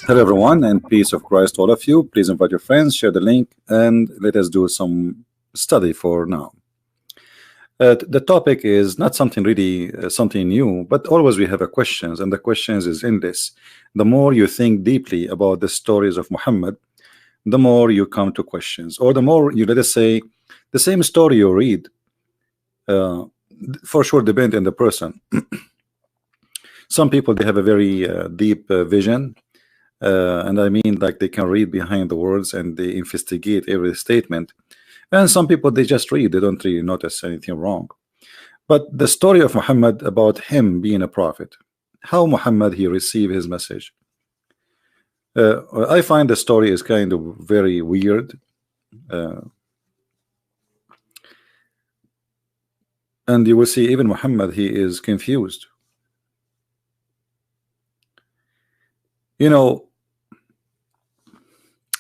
Hello, everyone, and peace of Christ to all of you. Please invite your friends, share the link, and let us do some study for now. The topic is not something really something new, but always we have a questions, and the questions is endless. The more you think deeply about the stories of Muhammad, the more you come to questions, or the more you, let us say, the same story you read, uh, for sure depend on the person. Some people, they have a very deep vision, and I mean, like, they can read behind the words and they investigate every statement. And some people, they just read, they don't really notice anything wrong. But the story of Muhammad, about him being a prophet, how Muhammad he received his message, I find the story is kind of very weird, uh, and you will see even Muhammad, he is confused. You know,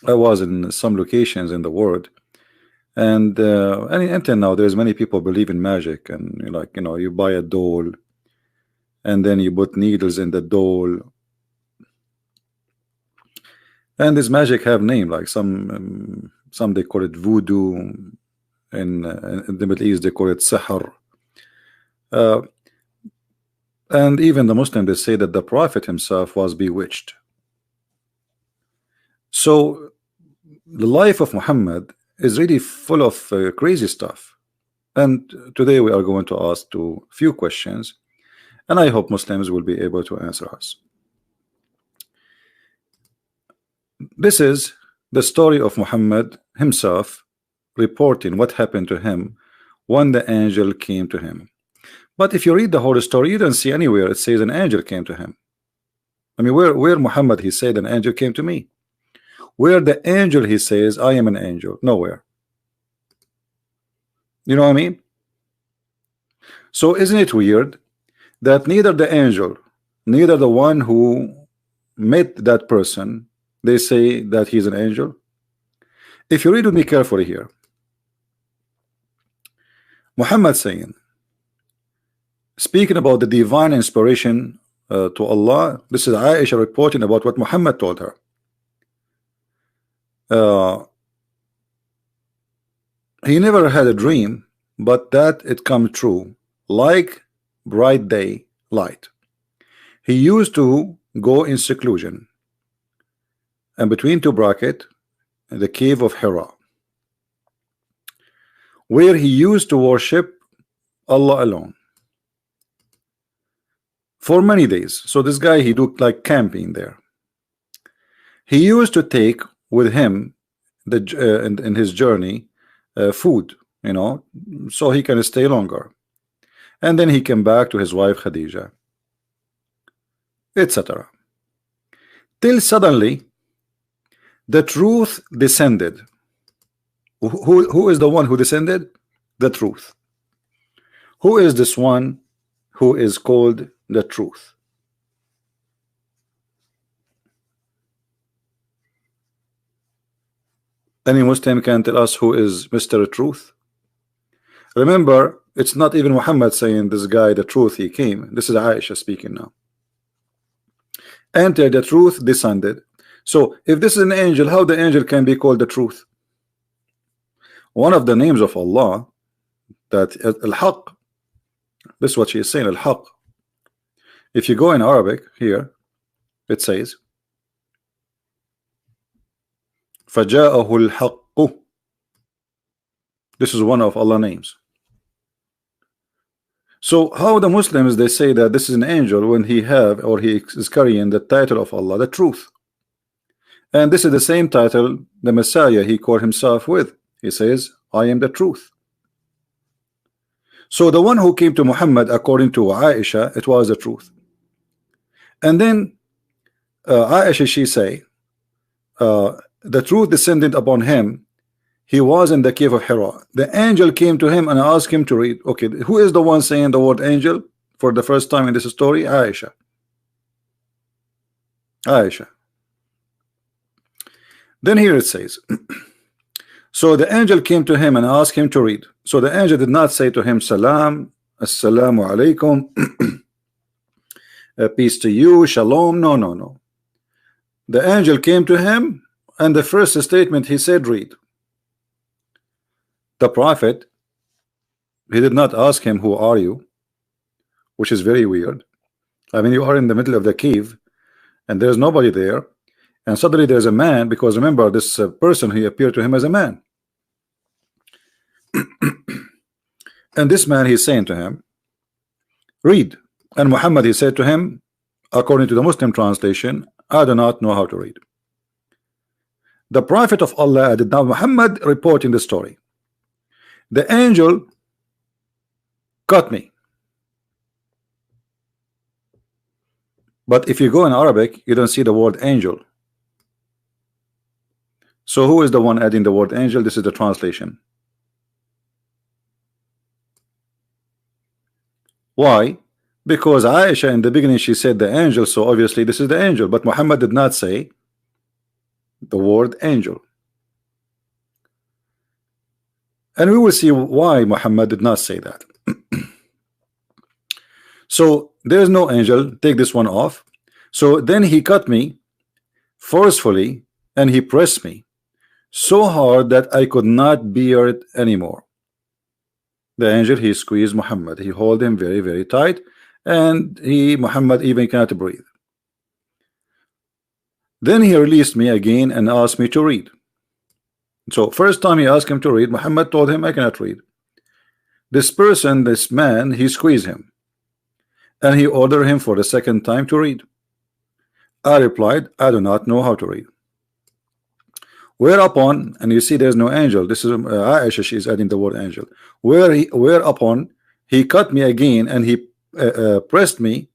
I was in some locations in the world, and until now there's many people believe in magic, and like, you buy a doll and then you put needles in the doll, and this magic have name, like some they call it voodoo, in the Middle East they call it sihr, uh, and even the Muslim, they say that the Prophet himself was bewitched. So the life of Muhammad is really full of crazy stuff, and today we are going to ask two few questions, and I hope Muslims will be able to answer us. This is the story of Muhammad himself reporting what happened to him when the angel came to him. But if you read the whole story, you don't see anywhere it says an angel came to him. I mean, where Muhammad he said an angel came to me? Where the angel he says I am an angel? Nowhere. You know what I mean? So isn't it weird that neither the angel, neither the one who met that person, they say that he's an angel? If you read with me carefully here, Muhammad saying, speaking about the divine inspiration to Allah. This is Aisha reporting about what Muhammad told her. He never had a dream, but that it come true like bright day light. He used to go in seclusion, and between two bracket, the cave of Hira, where he used to worship Allah alone for many days. So this guy, he do like camping there. He used to take with him the in his journey food, so he can stay longer, and then he came back to his wife Khadija, etc. Till suddenly the truth descended. Who is the one who descended? The truth. Who is this one who is called the truth? Any Muslim can tell us who is Mr. Truth? Remember, it's not even Muhammad saying this guy the truth he came. This is Aisha speaking now. Enter the truth descended. So if this is an angel, how the angel can be called the truth? One of the names of Allah, that Al-Haq, this is what she is saying, Al-Haq. If you go in Arabic here, it says فَجَاءَهُ الْحَقُّ. This is one of Allah's names. So how the Muslims, they say that this is an angel when he is carrying the title of Allah, the truth. And this is the same title the Messiah he called himself with. He says, I am the truth. So the one who came to Muhammad, according to Aisha, it was the truth. And then Aisha, she say, the truth descended upon him. He was in the cave of Hira. The angel came to him and asked him to read. Okay, who is the one saying the word angel for the first time in this story? Aisha. Aisha. Then here it says, so the angel came to him and asked him to read. So the angel did not say to him, Salam, Assalamu alaikum, peace to you, Shalom. No. The angel came to him, and the first statement he said, read. The prophet, he did not ask him, who are you? Which is very weird. I mean, you are in the middle of the cave and there's nobody there, and suddenly there's a man, because remember, this person, he appeared to him as a man. And this man, he's saying to him, read. And Muhammad, he said to him, according to the Muslim translation, I do not know how to read. The prophet of Allah did not, Muhammad reporting the story. The angel caught me. But if you go in Arabic, you don't see the word angel. So who is the one adding the word angel? This is the translation. Why? Because Aisha in the beginning, she said the angel, so obviously this is the angel, but Muhammad did not say the word angel. And we will see why Muhammad did not say that. So there's no angel, take this one off. So then he cut me forcefully and he pressed me so hard that I could not bear it anymore. The angel, he squeezed Muhammad, he held him very, very tight, and Muhammad even cannot breathe. Then he released me again and asked me to read. So first time he asked him to read, Muhammad told him, I cannot read. This person, this man, he squeezed him and he ordered him for the second time to read. I replied, I do not know how to read. Whereupon, and you see there's no angel, this is Aisha, she is adding the word angel. Whereupon he cut me again and he pressed me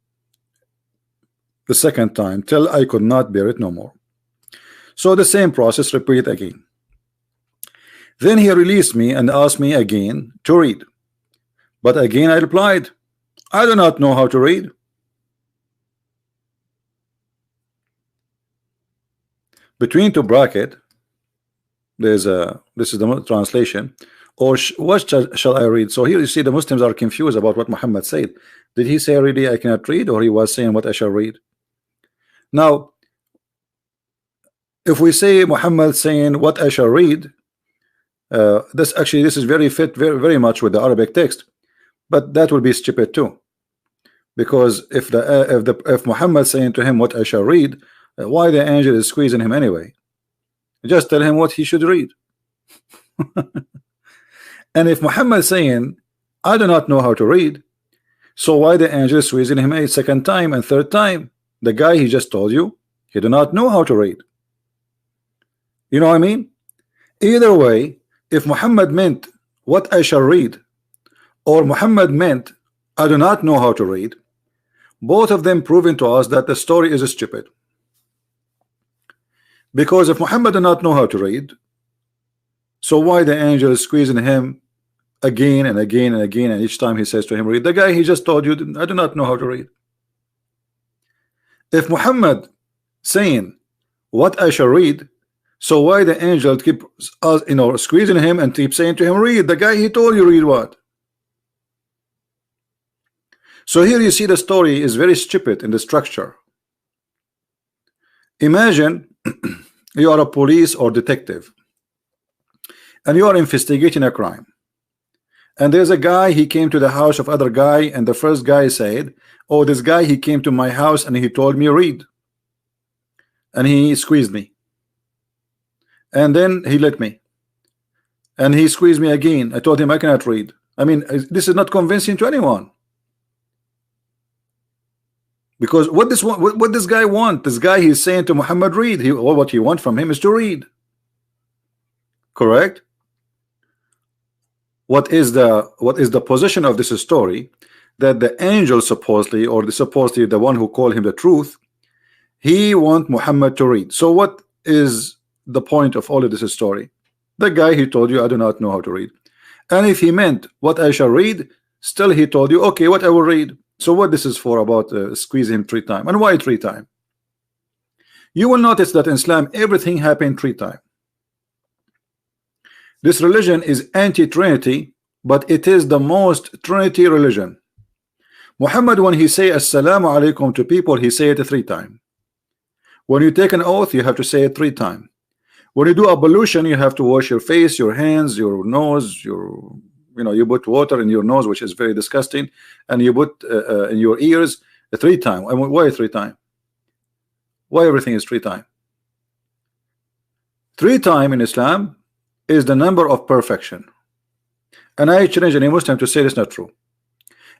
the second time till I could not bear it no more. So the same process repeat again. Then he released me and asked me again to read, but again I replied, I do not know how to read. Between two bracket, there's a, this is the translation, or what shall I read? So here you see the Muslims are confused about what Muhammad said. Did he say really I cannot read, or he was saying what I shall read? Now if we say Muhammad saying what I shall read, this is very fit very much with the Arabic text, but that will be stupid too, because if Muhammad saying to him what I shall read, why the angel is squeezing him anyway? Just tell him what he should read. And if Muhammad saying I do not know how to read, so why the angel is squeezing him a second time and third time? The guy he just told you he do not know how to read. You know what I mean? Either way, if Muhammad meant what I shall read, or Muhammad meant I do not know how to read, both of them proving to us that the story is stupid. Because if Muhammad did not know how to read, so why the angel is squeezing him again and again and again, and each time he says to him read? The guy he just told you I do not know how to read. If Muhammad saying what I shall read, so why the angel keep squeezing him and keep saying to him read? The guy he told you read what? So here you see the story is very stupid in the structure. Imagine you are a police or detective and you are investigating a crime, and there's a guy, he came to the house of other guy, and the first guy said, oh, this guy, he came to my house and he told me read, and he squeezed me, and then he let me, and he squeezed me again. I told him I cannot read. I mean, this is not convincing to anyone. Because what this guy want? This guy, he's saying to Muhammad read. What he want from him is to read. Correct? What is the position of this story? That the angel supposedly, or supposedly the one who called him the truth, he want Muhammad to read. So what is the point of all of this story? The guy, he told you I do not know how to read, and if he meant what I shall read, still he told you okay, what I will read. So what this is for about squeezing him 3 times? And why 3 times? You will notice that in Islam everything happened 3 times. This religion is anti-Trinity, but it is the most Trinity religion. Muhammad, when he say assalamu alaikum to people, he say it 3 times. When you take an oath, you have to say it 3 times. When you do ablution, you have to wash your face, your hands, your nose, your, you put water in your nose, which is very disgusting, and you put in your ears 3 times. I mean, why 3 times? Why everything is 3 times? 3 times in Islam is the number of perfection. And I challenge any Muslim to say it's not true.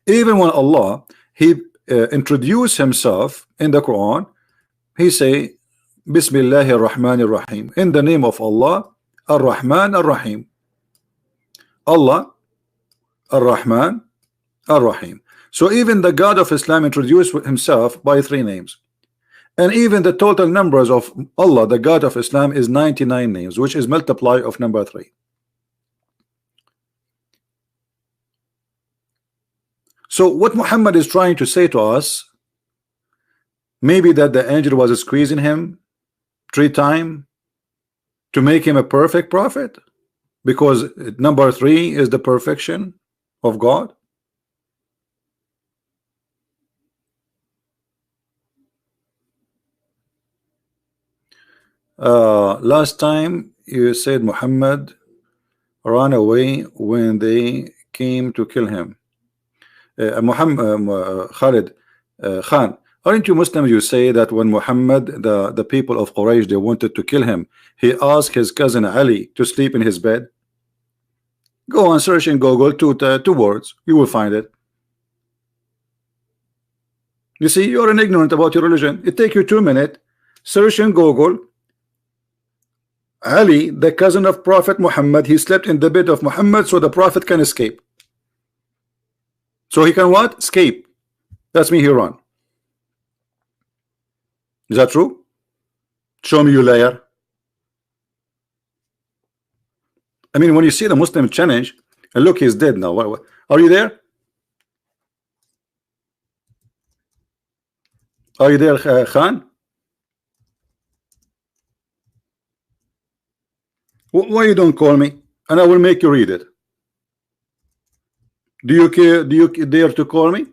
Even when Allah, He introduced Himself in the Quran, He say, Bismillahir Rahmanir Rahim. In the name of Allah, Ar-Rahman Ar-Rahim. Allah, Ar-Rahman Ar-Rahim. So even the God of Islam introduced Himself by 3 names. And even the total numbers of Allah, the God of Islam, is 99 names, which is multiply of number 3. So what Muhammad is trying to say to us, maybe that the angel was squeezing him 3 times to make him a perfect prophet, because number 3 is the perfection of God. Last time you said Muhammad ran away when they came to kill him. Khalid Khan, aren't you Muslims? You say that when Muhammad, the people of Quraysh, they wanted to kill him, he asked his cousin Ali to sleep in his bed. Go on, search in Google 2 words, you will find it. You see, you're an ignorant about your religion. It take you 2 minutes. Search in Google Ali, the cousin of Prophet Muhammad, he slept in the bed of Muhammad so the Prophet can escape. So he can what? Escape. That's me, he run. Is that true? Show me, you liar. I mean, when you see the Muslim challenge, and look, he's dead now. Are you there? Are you there, Khan? Why you don't call me? And I will make you read it. Do you care? Do you dare to call me?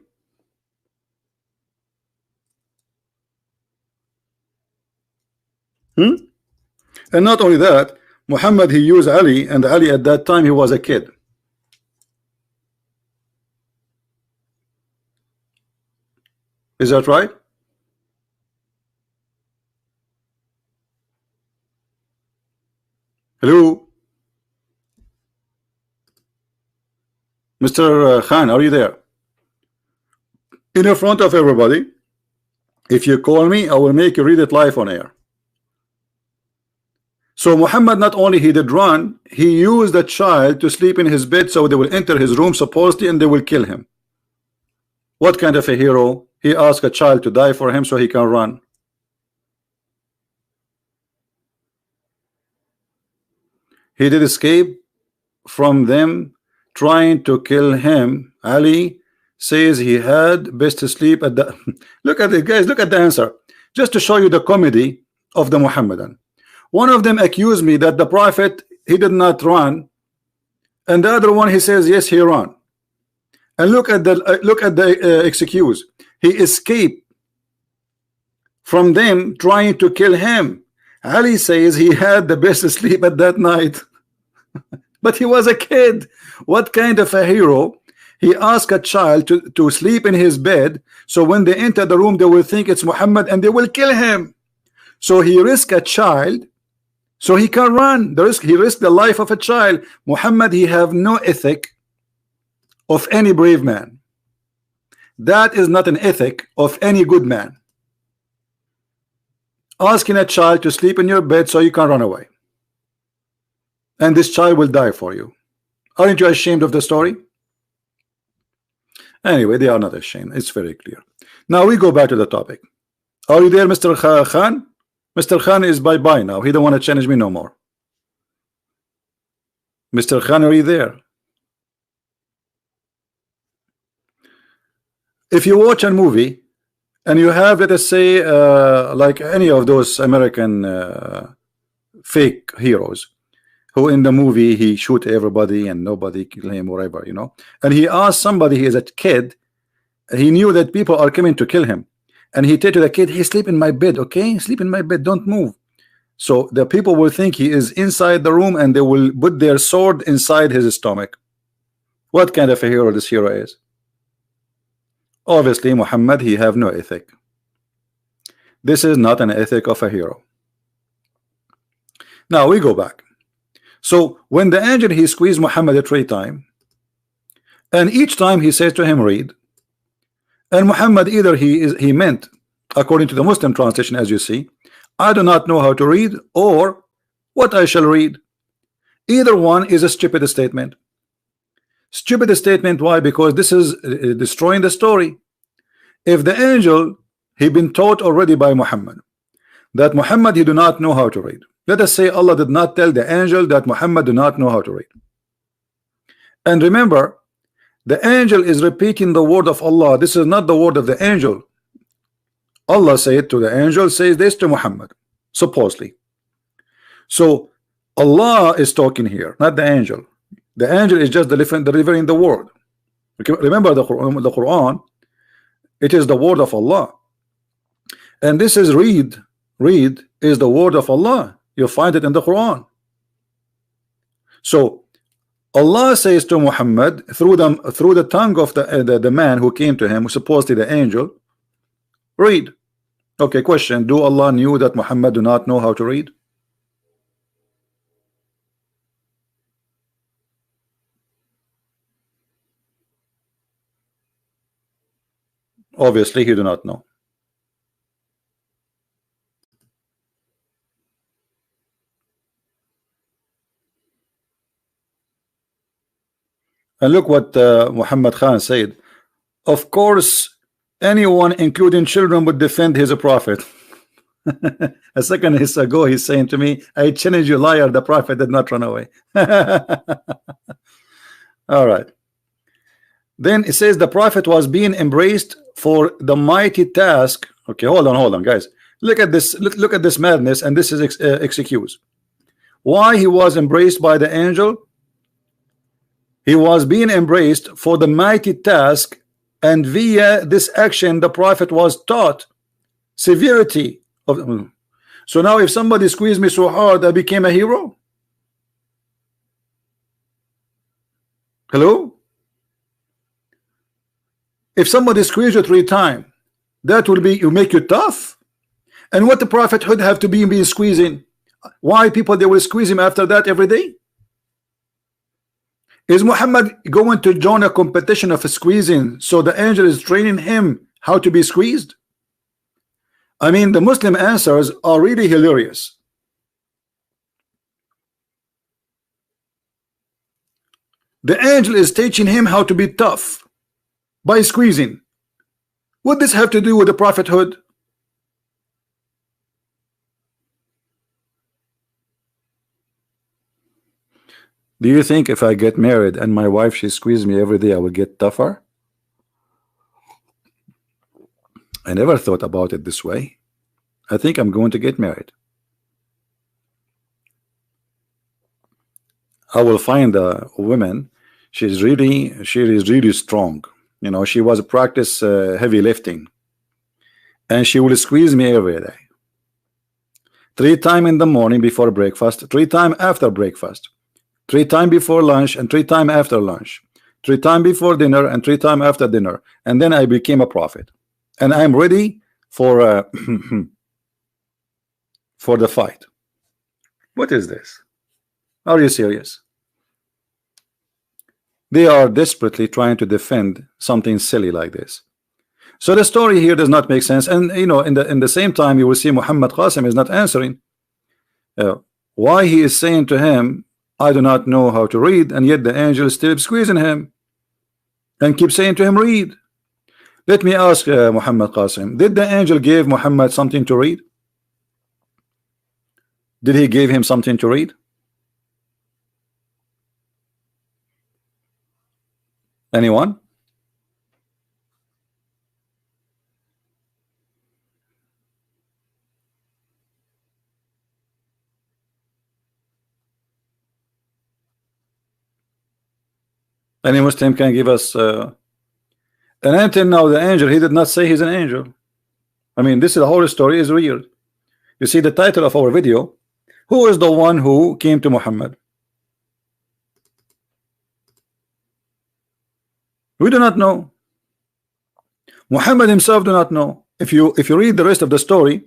And not only that, Muhammad, he used Ali, and Ali at that time he was a kid. Is that right? Hello, Mr. Khan, are you there? In front of everybody, if you call me, I will make you read it live on air. So Muhammad, not only he did run, he used a child to sleep in his bed so they will enter his room supposedly and they will kill him. What kind of a hero? He asked a child to die for him so he can run. He did escape from them trying to kill him. Ali says he had best to sleep at the look at it, guys, look at the answer. Just to show you the comedy of the Muhammadan. One of them accused me that the Prophet, he did not run, and the other one, he says yes, he ran. And look at the excuse. He escaped from them trying to kill him. Ali says he had the best sleep at that night. But he was a kid. What kind of a hero? He asked a child to sleep in his bed, so when they enter the room they will think it's Muhammad and they will kill him. So he risked a child so he can run. He risked the life of a child. Muhammad, he have no ethic of any brave man. That is not an ethic of any good man. Asking a child to sleep in your bed so you can run away, and this child will die for you. Aren't you ashamed of the story? Anyway, they are not ashamed. It's very clear. Now we go back to the topic. Are you there, Mr. Khan? Mr. Khan is bye-bye now. He don't want to challenge me no more. Mr. Khan, are you there? If you watch a movie and you have, let us say, like any of those American fake heroes, who in the movie he shoot everybody and nobody kill him, whatever, you know, and he asked somebody, he is a kid, he knew that people are coming to kill him, and he tell to the kid, hey, sleep in my bed, okay, sleep in my bed, don't move. So the people will think he is inside the room, and they will put their sword inside his stomach. What kind of a hero this hero is? Obviously Muhammad, he have no ethic. This is not an ethic of a hero. Now we go back. So when the angel, he squeezed Muhammad 3 times, and each time he says to him, read. And Muhammad, either he meant, according to the Muslim translation, as you see, I do not know how to read, or what I shall read. Either one is a stupid statement. Stupid statement. Why? Because this is destroying the story. If the angel, he been taught already by Muhammad that Muhammad, he do not know how to read. Let us say Allah did not tell the angel that Muhammad do not know how to read. And remember, the angel is repeating the word of Allah. This is not the word of the angel. Allah said to the angel, says this to Muhammad, supposedly. So Allah is talking here, not the angel. The angel is just delivering the word. Okay, remember the Quran, it is the word of Allah. And this is read is the word of Allah. You find it in the Quran. So Allah says to Muhammad through the tongue of the man who came to him, supposedly the angel, read. Okay, question: do Allah knew that Muhammad do not know how to read? Obviously he do not know. And look what Muhammad Khan said. Of course, anyone, including children, would defend his prophet. A second ago, he's saying to me, I challenge you, liar, the prophet did not run away. All right. Then it says the prophet was being embraced for the mighty task. Okay, hold on, guys. Look at this. Look at this madness, and this is excuse. Why he was embraced by the angel? He was being embraced for the mighty task, and via this action the prophet was taught severity of. So now if somebody squeezed me so hard I became a hero? Hello? If somebody squeezed you 3 times, that will make you tough. And what the prophet would have to be squeezing? Why people they will squeeze him after that every day? Is Muhammad going to join a competition of squeezing, so the angel is training him how to be squeezed? I mean, the Muslim answers are really hilarious. The angel is teaching him how to be tough by squeezing. What does this have to do with the prophethood? Do you think if I get married and my wife she squeezes me every day I will get tougher? I never thought about it this way. I think I'm going to get married. I will find a woman. She is really strong. You know, she was practice heavy lifting, and she will squeeze me every day. 3 times in the morning before breakfast, 3 times after breakfast, 3 times before lunch, and 3 times after lunch, 3 times before dinner, and 3 times after dinner. And then I became a prophet, and I'm ready for for the fight. What is this? Are you serious? They are desperately trying to defend something silly like this. So the story here does not make sense. And you know, in the same time, you will see Muhammad Qasim is not answering why he is saying to him, I do not know how to read, and yet the angel is still squeezing him and keep saying to him, read. Let me ask Muhammad Qasim, did the angel give Muhammad something to read? Did he give him something to read? Anyone? Any Muslim can give us and until now the angel, he did not say he's an angel. I mean, this is the whole story is real. You see the title of our video. Who is the one who came to Muhammad? We do not know. Muhammad himself do not know. If you read the rest of the story,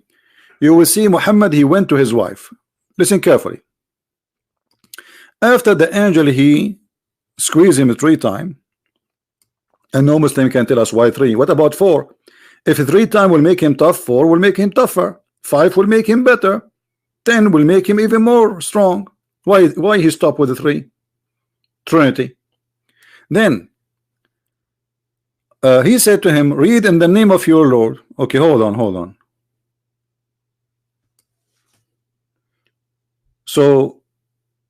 you will see Muhammad, he went to his wife. Listen carefully. After the angel, he squeezed him 3 times, and no Muslim can tell us why 3. What about 4? If 3 times will make him tough, 4 will make him tougher, 5 will make him better, 10 will make him even more strong. Why he stopped with the 3? Trinity. Then he said to him, read in the name of your Lord. Okay, hold on. So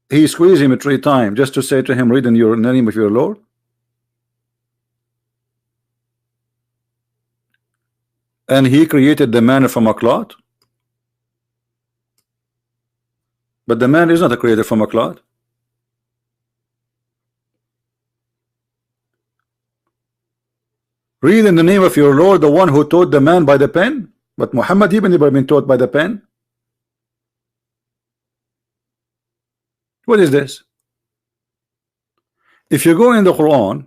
he squeezed him 3 times just to say to him, read in the name of your Lord. And he created the man from a clot. But the man is not a creator from a clot. Read in the name of your Lord, the one who taught the man by the pen. But Muhammad even never been taught by the pen. What is this? If you go in the Quran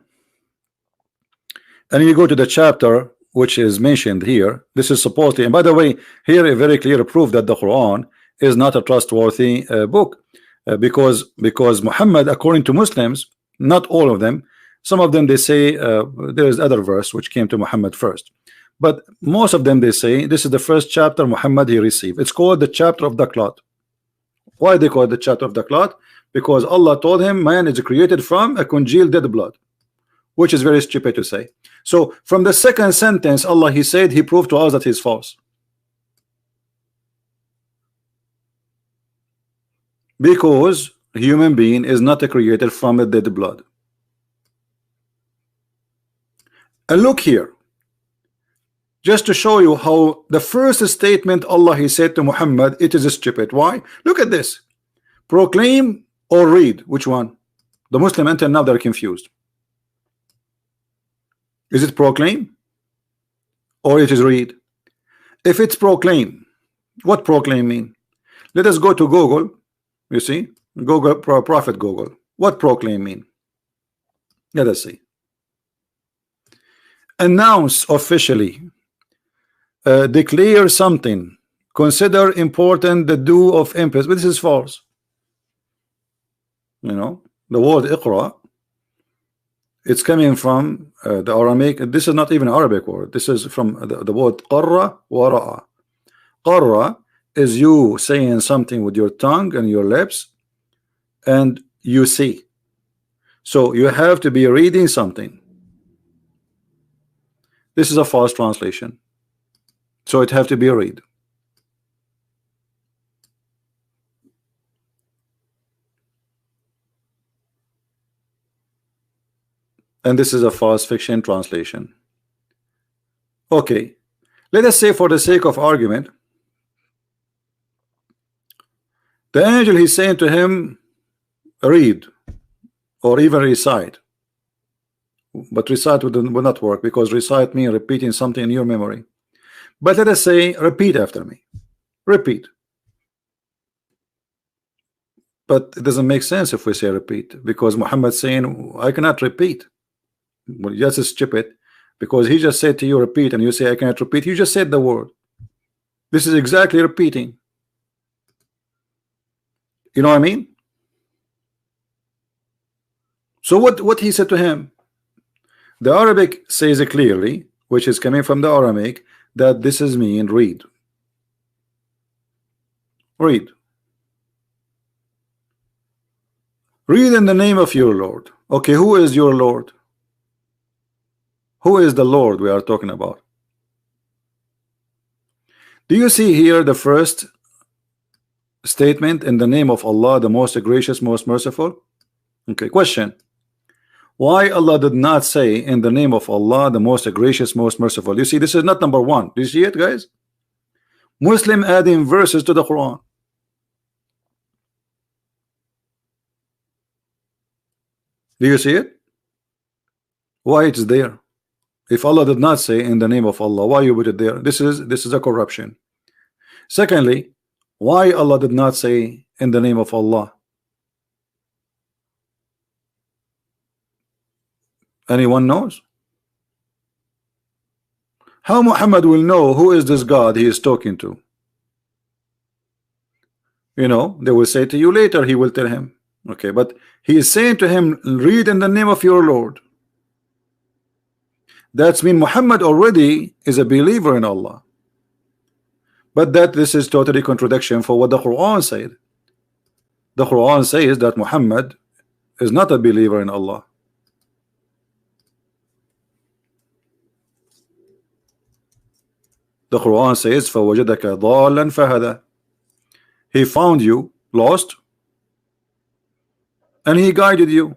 and you go to the chapter which is mentioned here, this is supposedly, and by the way, here a very clear proof that the Quran is not a trustworthy book, because Muhammad, according to Muslims, not all of them, some of them they say there is other verse which came to Muhammad first, but most of them they say this is the first chapter Muhammad he received. It's called the chapter of the clot. Why they call it the chapter of the clot? Because Allah told him man is created from a congealed dead blood, which is very stupid to say. So from the second sentence, Allah he said, he proved to us that he's false, because a human being is not created from a dead blood. And look here, just to show you how the first statement Allah he said to Muhammad, it is stupid. Why? Look at this. Proclaim or read, which one? The Muslim until now they're confused. Is it proclaim or it is read? If it's proclaim, what proclaim mean? Let us go to Google. You see, Google, Prophet Google. What proclaim mean? Let us see. Announce officially, declare something, consider important the due of emphasis. But this is false. You know, the word Iqra, it's coming from the Aramaic. This is not even an Arabic word. This is from the word qarra wa ra'a. Qarra is you saying something with your tongue and your lips, and you see. So you have to be reading something. This is a false translation, so it have to be read. And this is a false fiction translation. Okay, let us say for the sake of argument, the angel he's saying to him, read or even recite. But recite will not work, because recite means repeating something in your memory. But let us say repeat after me. Repeat. But it doesn't make sense if we say repeat, because Muhammad saying I cannot repeat. Well, that's stupid, because he just said to you repeat, and you say I cannot repeat. You just said the word. This is exactly repeating. You know what I mean? So what he said to him, the Arabic says it clearly, which is coming from the Aramaic, that this is mean read. Read. Read in the name of your Lord. Okay, who is your Lord? Who is the Lord we are talking about? Do you see here the first statement, in the name of Allah, the most gracious, most merciful? Okay, question. Why Allah did not say in the name of Allah, the most gracious, most merciful? You see, this is not number one. Do you see it, guys? Muslim adding verses to the Quran. Do you see it? Why it's there? If Allah did not say in the name of Allah, why you put it there? This is a corruption. Secondly, why Allah did not say in the name of Allah? Anyone knows? How Muhammad will know who is this God he is talking to? You know, they will say to you later, he will tell him. Okay, but he is saying to him, read in the name of your Lord. That's mean Muhammad already is a believer in Allah. But this is totally contradiction for what the Quran said. The Quran says that Muhammad is not a believer in Allah. The Quran says فَوَجَدَكَ ضَالًا فَهَدَى. He found you lost and he guided you.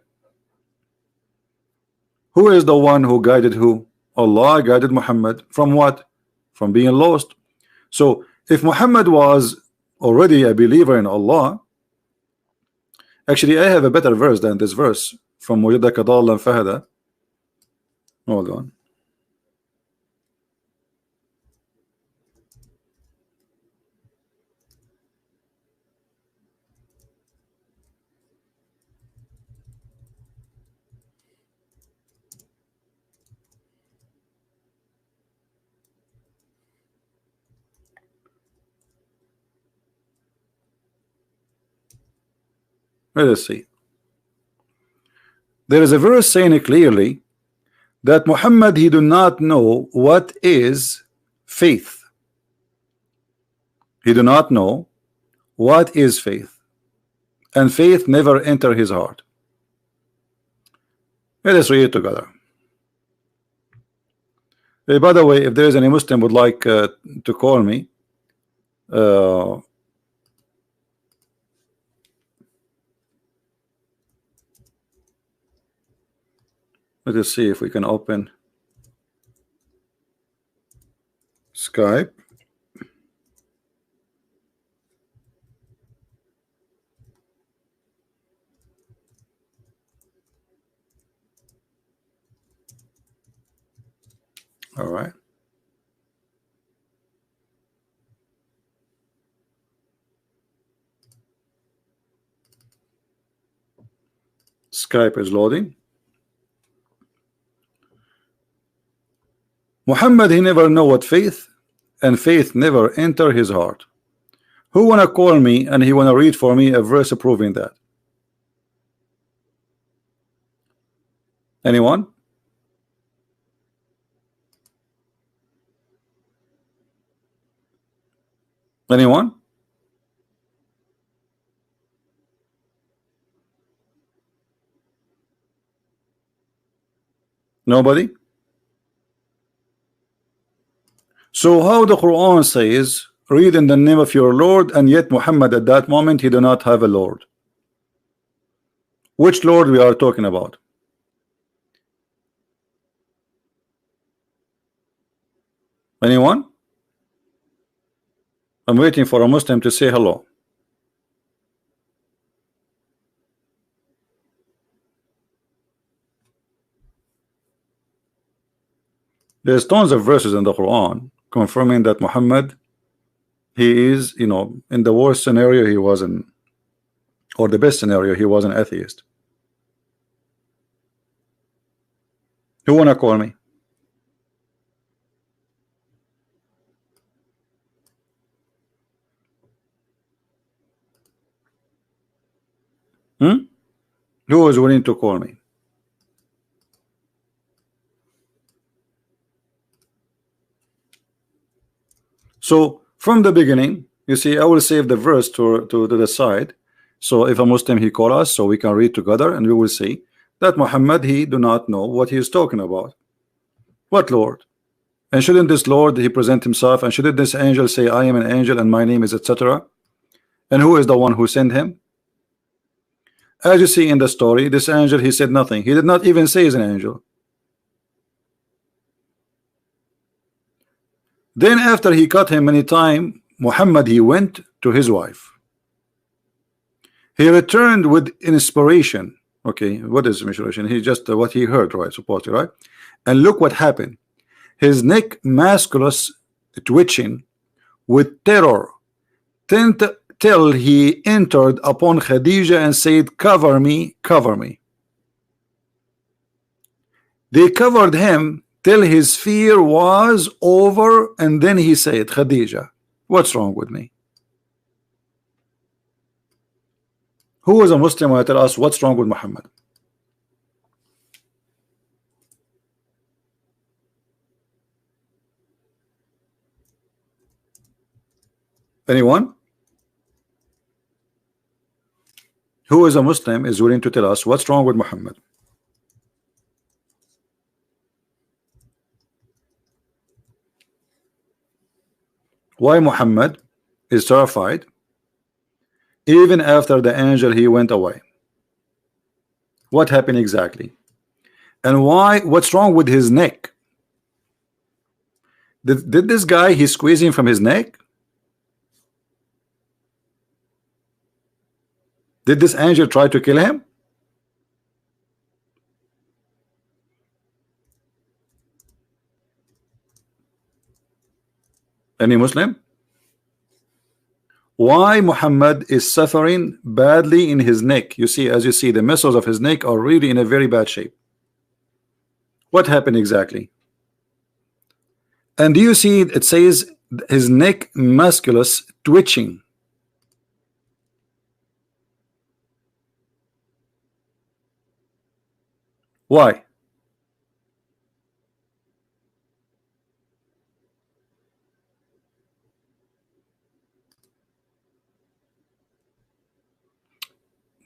Who is the one who guided who? Allah guided Muhammad from what? From being lost. So if Muhammad was already a believer in Allah, actually I have a better verse than this verse from وَجَدَكَ ضَالًا فَهَدَى. Hold on. Let us see. There is a verse saying clearly that Muhammad, he do not know what is faith. He do not know what is faith, and faith never enter his heart. Let us read it together. Hey, by the way, if there is any Muslim would like to call me, let us see if we can open Skype. All right. Skype is loading. Muhammad, he never know what faith, and faith never enter his heart. Who wanna call me and he wanna read for me a verse proving that? Anyone? Anyone? Nobody? So how the Quran says, read in the name of your Lord, and yet Muhammad at that moment he do not have a Lord? Which Lord we are talking about? Anyone? I'm waiting for a Muslim to say hello. There's tons of verses in the Quran confirming that Muhammad, he is, you know, in the worst scenario he was in, or the best scenario he was an atheist. Who wanna call me? Who is willing to call me? So from the beginning, you see, I will save the verse to the side. So if a Muslim he call us, so we can read together, and we will see that Muhammad, he do not know what he is talking about. What Lord? And shouldn't this Lord he present himself, and shouldn't this angel say, I am an angel and my name is etc.? And who is the one who sent him? As you see in the story, this angel, he said nothing. He did not even say he's an angel. Then after he cut him many times, Muhammad, he went to his wife. He returned with inspiration, Okay, what is mutilation? He just what he heard, right? Supposedly, right? And look what happened. His neck musculus twitching with terror till he entered upon Khadija and said, "Cover me, cover me." They covered him till his fear was over, and then he said, "Khadija, what's wrong with me?" Who is a Muslim will tell us what's wrong with Muhammad? Anyone? Who is a Muslim is willing to tell us what's wrong with Muhammad? Why Muhammad is terrified even after the angel he went away? What happened exactly? And why? What's wrong with his neck? Did this guy he's squeezing from his neck? Did this angel try to kill him? Any Muslim? Why Muhammad is suffering badly in his neck? You see, as you see, the muscles of his neck are really in a very bad shape. What happened exactly? And do you see it says his neck musculus twitching? Why?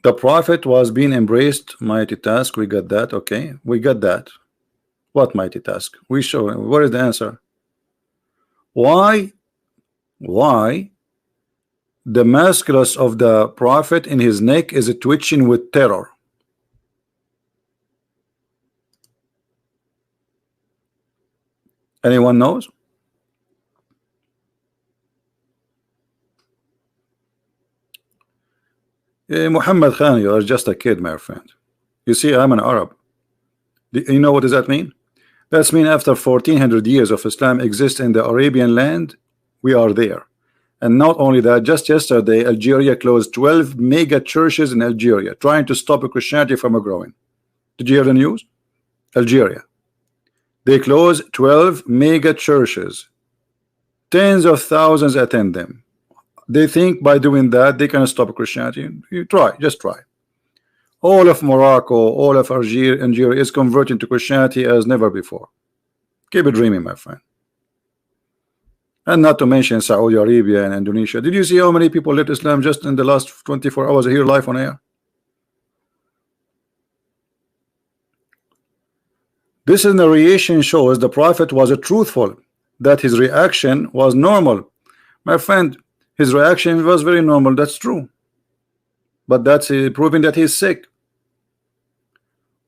The prophet was being embraced. Mighty task. We got that. Okay, we got that. What mighty task? We show. What is the answer? Why the musculus of the prophet in his neck is twitching with terror? Anyone knows? Muhammad Khan, you are just a kid, my friend. You see, I'm an Arab. You know what does that mean? That's mean after 1400 years of Islam exists in the Arabian land, we are there. And not only that, just yesterday Algeria closed 12 mega churches in Algeria, trying to stop Christianity from growing. Did you hear the news? Algeria, they closed 12 mega churches. Tens of thousands attend them. They think by doing that they can stop Christianity. You try, just try. All of Morocco, all of Algeria is converting to Christianity as never before. Keep it dreaming, my friend. And not to mention Saudi Arabia and Indonesia. Did you see how many people left Islam just in the last 24 hours here live on air? This narration shows the prophet was truthful, that his reaction was normal. My friend, his reaction was very normal. That's true. But that's proving that he's sick.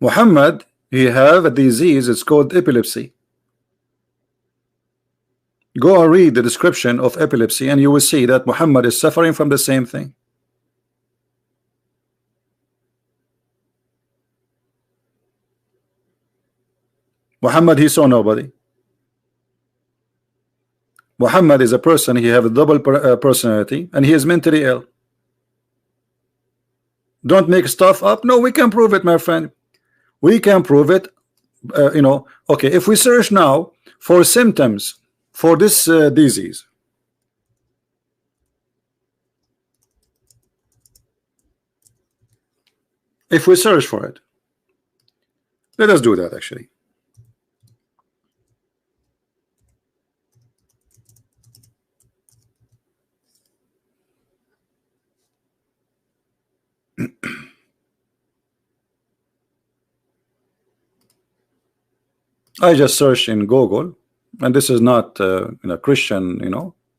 Muhammad, he have a disease, it's called epilepsy. Go and read the description of epilepsy and you will see that Muhammad is suffering from the same thing. Muhammad, he saw nobody. Muhammad is a person, he have a double personality and he is mentally ill. Don't make stuff up. No, we can prove it, my friend. We can prove it. You know, okay, if we search now for symptoms for this disease, if we search for it, let us do that actually. I just searched in Google, and this is not Christian,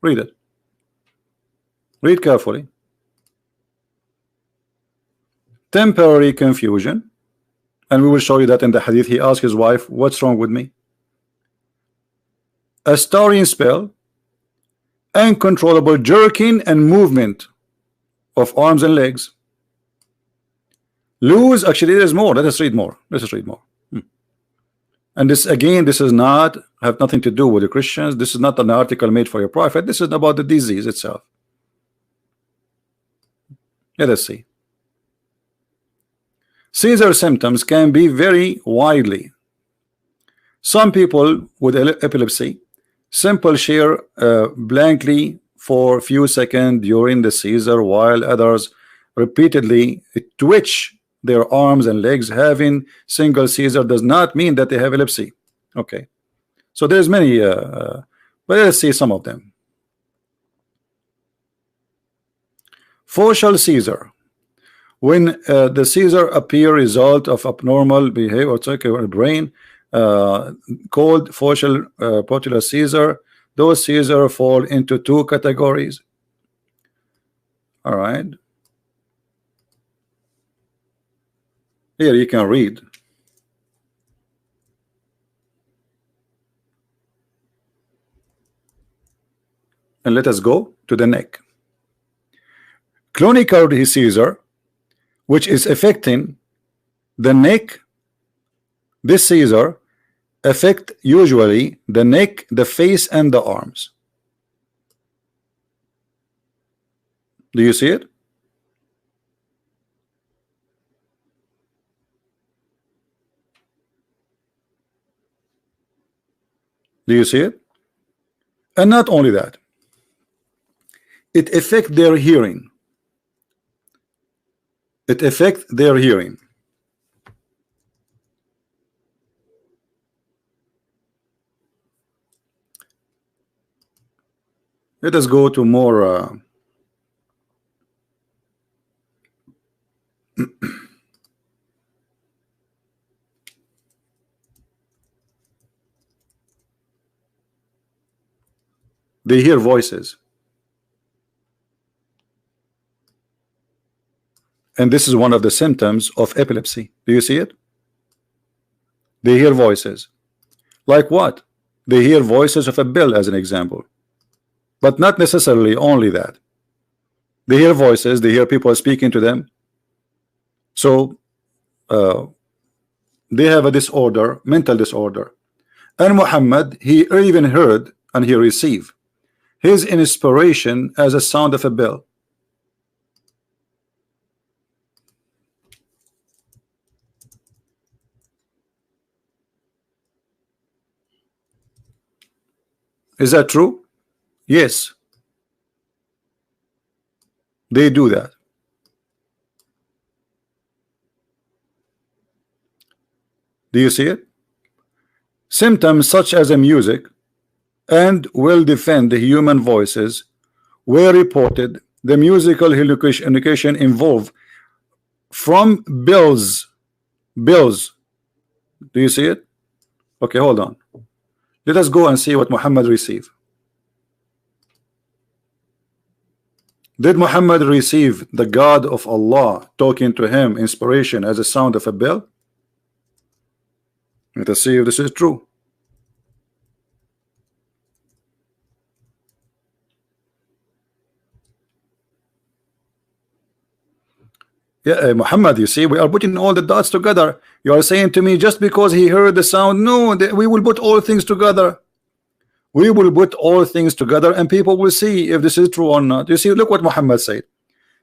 read it. Read carefully. Temporary confusion, and we will show you that in the hadith. He asked his wife, what's wrong with me? A starring spell, uncontrollable jerking and movement of arms and legs, Lose, actually, there's more. Let us read more. Let us read more. And this again, this is not have nothing to do with the Christians. This is not an article made for your prophet. This is about the disease itself. Let us see. Seizure symptoms can be very widely. Some people with epilepsy simple share blankly for a few seconds during the seizure, while others repeatedly twitch their arms and legs. Having single seizure does not mean that they have epilepsy. Okay, so there's many, but let's see some of them. Focal seizure. When the seizure appear result of abnormal behavior in the brain, called focal postular seizure. Those seizures fall into two categories. All right. Here you can read. And let us go to the neck. Clonic seizure, which is affecting the neck. This seizure affect usually the neck, the face, and the arms. Do you see it? Do you see it? And not only that, it affects their hearing. It affects their hearing. Let us go to more they hear voices, and this is one of the symptoms of epilepsy. Do you see it? They hear voices. Like what? They hear voices of a bell, as an example, but not necessarily only that. They hear voices, they hear people speaking to them. So they have a disorder, mental disorder. And Muhammad, he even heard and he received his inspiration as a sound of a bell. Is that true? Yes. They do that. Do you see it? Symptoms such as a music and will defend the human voices were reported. The musical hallucination involved from bells. Do you see it? Okay, hold on. Let us go and see what Muhammad received. Did Muhammad receive the God of Allah talking to him inspiration as a sound of a bell? Let us see if this is true. Yeah, Muhammad, you see, we are putting all the dots together. You are saying to me just because he heard the sound, no, we will put all things together. We will put all things together and people will see if this is true or not. You see, look what Muhammad said.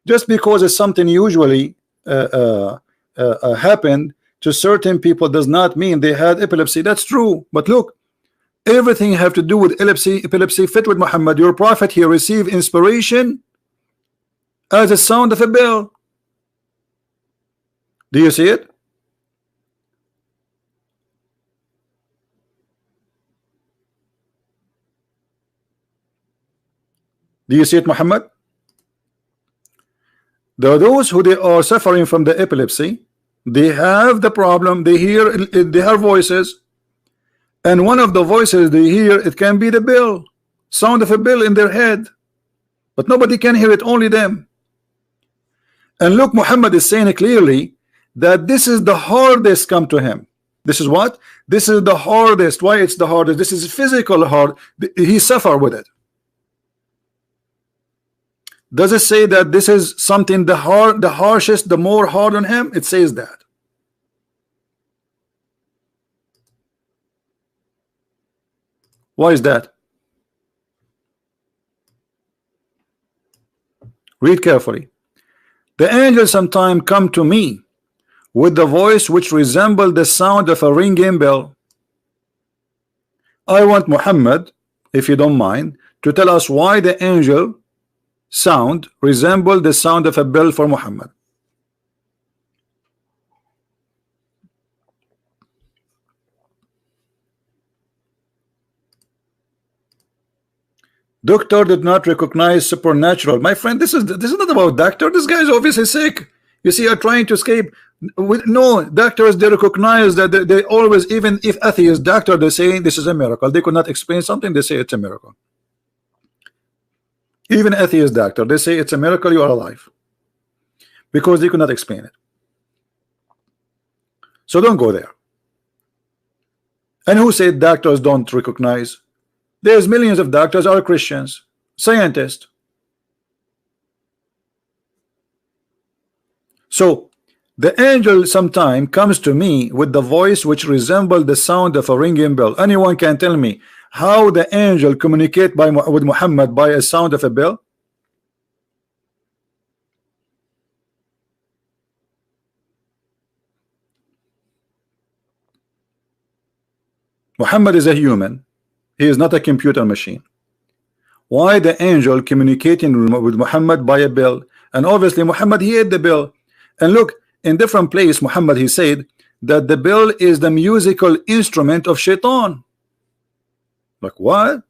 Just because it's something usually happened to certain people does not mean they had epilepsy. That's true. But look, everything have to do with epilepsy fit with Muhammad. Your prophet, he received inspiration as a sound of a bell. Do you see it? Do you see it, Muhammad? There are those who they are suffering from the epilepsy. They have the problem. They hear voices, and one of the voices they hear, it can be the bell, sound of a bell in their head, but nobody can hear it, only them. And look, Muhammad is saying clearly that this is the hardest come to him. This is what? This is the hardest. Why it's the hardest? This is physical hard. He suffer with it. Does it say that this is something the harshest, the more hard on him? It says that. Why is that? Read carefully. The angels sometimes come to me with the voice which resemble the sound of a ringing bell. I want Muhammad, if you don't mind, to tell us why the angel sound resemble the sound of a bell for Muhammad. Doctor did not recognize supernatural. My friend, this is not about doctor. This guy is obviously sick. You see, you're trying to escape. No, doctors, they recognize that they always, even if atheist doctor, they say this is a miracle. They could not explain something, they say it's a miracle. Even atheist doctor, they say it's a miracle you are alive, because they could not explain it. So don't go there. And who said doctors don't recognize? There's millions of doctors are Christians, scientists. So the angel sometime comes to me with the voice which resembles the sound of a ringing bell. Anyone can tell me how the angel communicate with Muhammad by a sound of a bell? Muhammad is a human. He is not a computer machine. Why the angel communicating with Muhammad by a bell? And obviously Muhammad, he ate the bell. And look, in different place Muhammad, he said that the bell is the musical instrument of shaitan. Like what?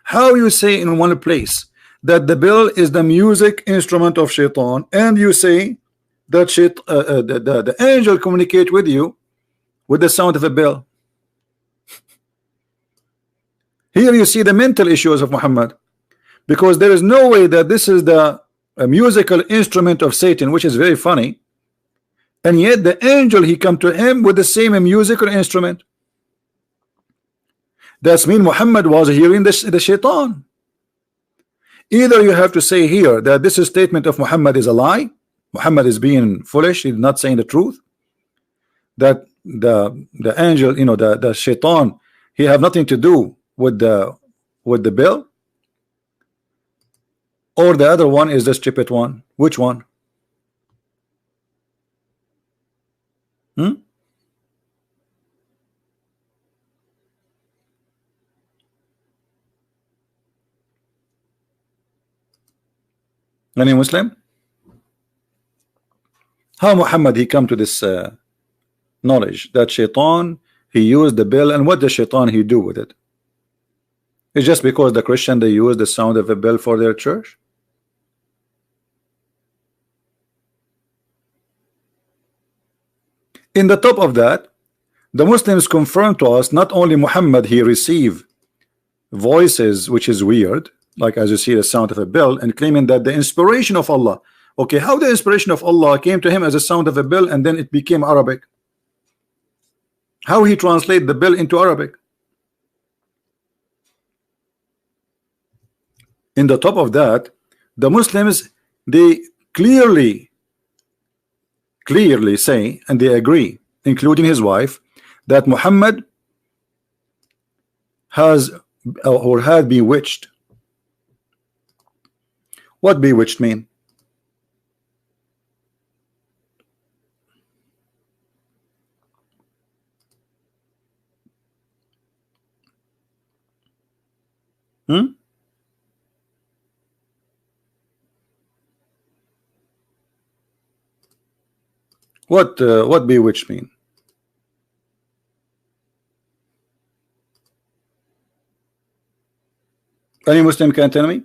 How you say in one place that the bell is the music instrument of shaitan, and you say that the angel communicate with you with the sound of a bell? Here you see the mental issues of Muhammad, because there is no way that this is the musical instrument of Satan, which is very funny, and yet the angel, he come to him with the same musical instrument. That's mean Muhammad was hearing the shaitan. Either you have to say here that this statement of Muhammad is a lie, Muhammad is being foolish, he's not saying the truth, that the angel, you know, the shaitan, he have nothing to do with the bill, or the other one is the stupid one. Which one? Any Muslim? How Muhammad he come to this knowledge that shaitan he used the bell, and what the shaitan he do with it? It's just because the Christian they use the sound of a bell for their church. In the top of that, the Muslims confirm to us not only Muhammad he received voices which is weird, like as you see the sound of a bell, and claiming that the inspiration of Allah. Okay, how the inspiration of Allah came to him as a sound of a bell and then it became Arabic? How he translate the bell into Arabic? In the top of that, the Muslims they clearly say, and they agree, including his wife, that Muhammad has or had bewitched. What bewitched mean? What bewitched mean? Any Muslim can tell me?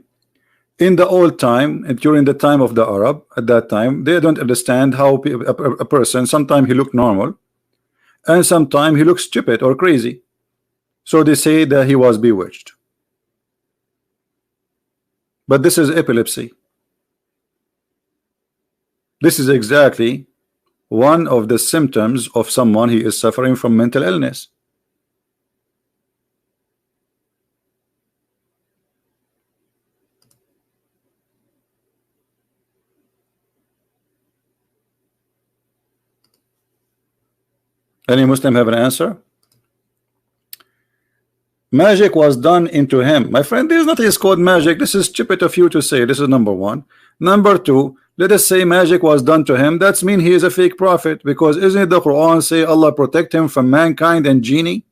In the old time, and during the time of the Arab, at that time, they don't understand how a person, sometimes he look normal, and sometimes he looks stupid or crazy. So they say that he was bewitched. But this is epilepsy. This is exactly one of the symptoms of someone who is suffering from mental illness. Any Muslim have an answer? Magic was done into him. My friend, there's nothing is called magic. This is stupid of you to say. This is number one. Number two, let us say magic was done to him. That's mean he is a fake prophet, because isn't it the Quran say Allah protect him from mankind and genie?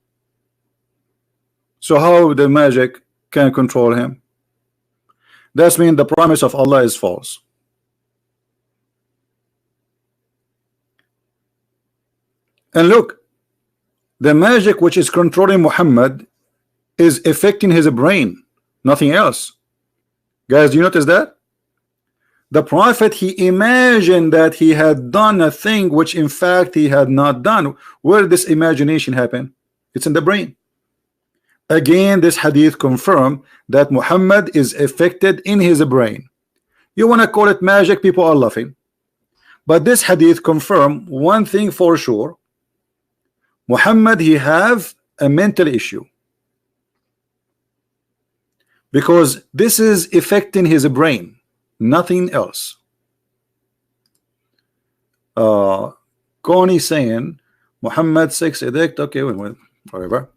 So how the magic can control him? That's mean the promise of Allah is false. And look, the magic which is controlling Muhammad is affecting his brain, nothing else. Guys, do you notice that? The prophet, he imagined that he had done a thing which in fact he had not done. Where did this imagination happen? It's in the brain. Again, this hadith confirm that Muhammad is affected in his brain. You want to call it magic, people are laughing. But this hadith confirm one thing for sure. Muhammad, he have a mental issue, because this is affecting his brain, nothing else. Connie saying Muhammad sex addict. Okay, whatever.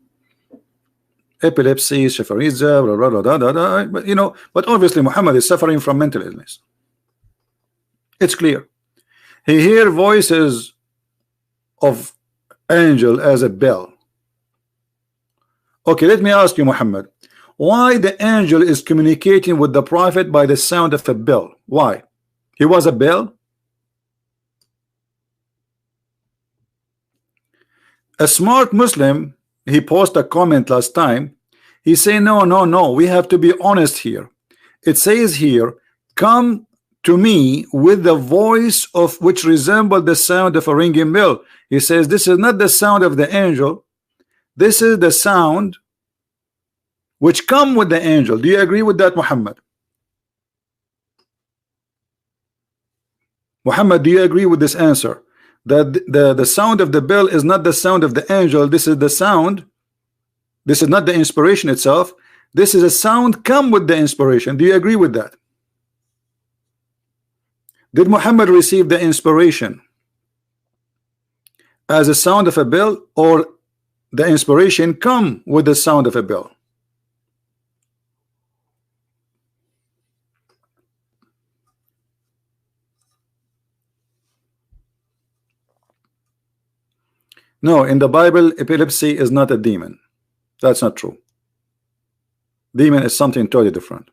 Epilepsy, Shafariza, blah, blah, blah, blah, blah, but you know, but obviously Muhammad is suffering from mental illness. It's clear. He hear voices of angel as a bell. Okay, let me ask you, Muhammad, why the angel is communicating with the prophet by the sound of a bell? Why? He was a bell? A smart Muslim, he posted a comment last time. He say no, we have to be honest here. It says here, come to me with the voice of which resembled the sound of a ringing bell. He says this is not the sound of the angel, this is the sound which come with the angel. Do you agree with that, Muhammad? Muhammad, do you agree with this answer? That the sound of the bell is not the sound of the angel, this is the sound, this is not the inspiration itself, this is a sound come with the inspiration. Do you agree with that? Did Muhammad receive the inspiration as a sound of a bell, or the inspiration come with the sound of a bell? No, in the Bible, epilepsy is not a demon. That's not true. Demon is something totally different.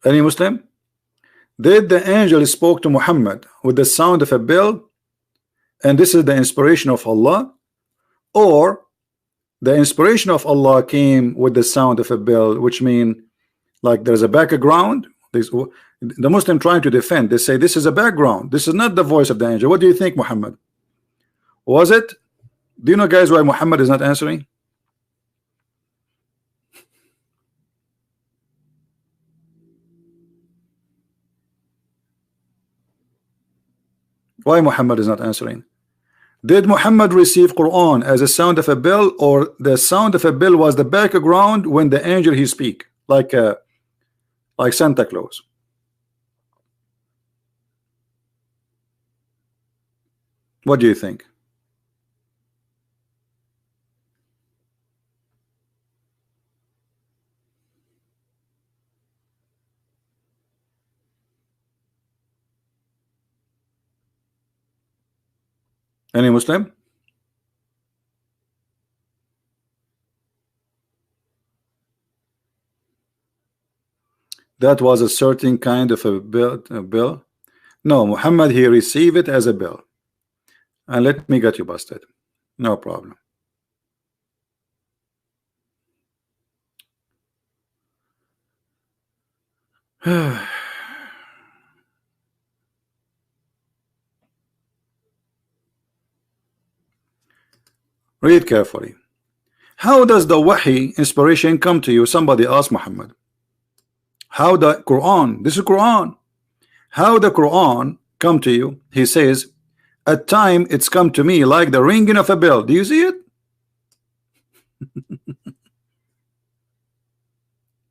Any Muslim? Did the angel spoke to Muhammad with the sound of a bell, and this is the inspiration of Allah, or the inspiration of Allah came with the sound of a bell, which mean like there's a background? The Muslim trying to defend, they say this is a background, this is not the voice of the angel. What do you think, Muhammad? Was it? Do you know, guys, why Muhammad is not answering? Why Muhammad is not answering? Did Muhammad receive Quran as a sound of a bell, or the sound of a bell was the background when the angel he speak, like Santa Claus? What do you think? Any Muslim? That was a certain kind of a bill. No, Muhammad, he received it as a bill. And let me get you busted. No problem. Read carefully. How does the wahi inspiration come to you? Somebody asked Muhammad. How the Quran, this is Quran, how the Quran come to you? He says, at time it's come to me like the ringing of a bell. Do you see it?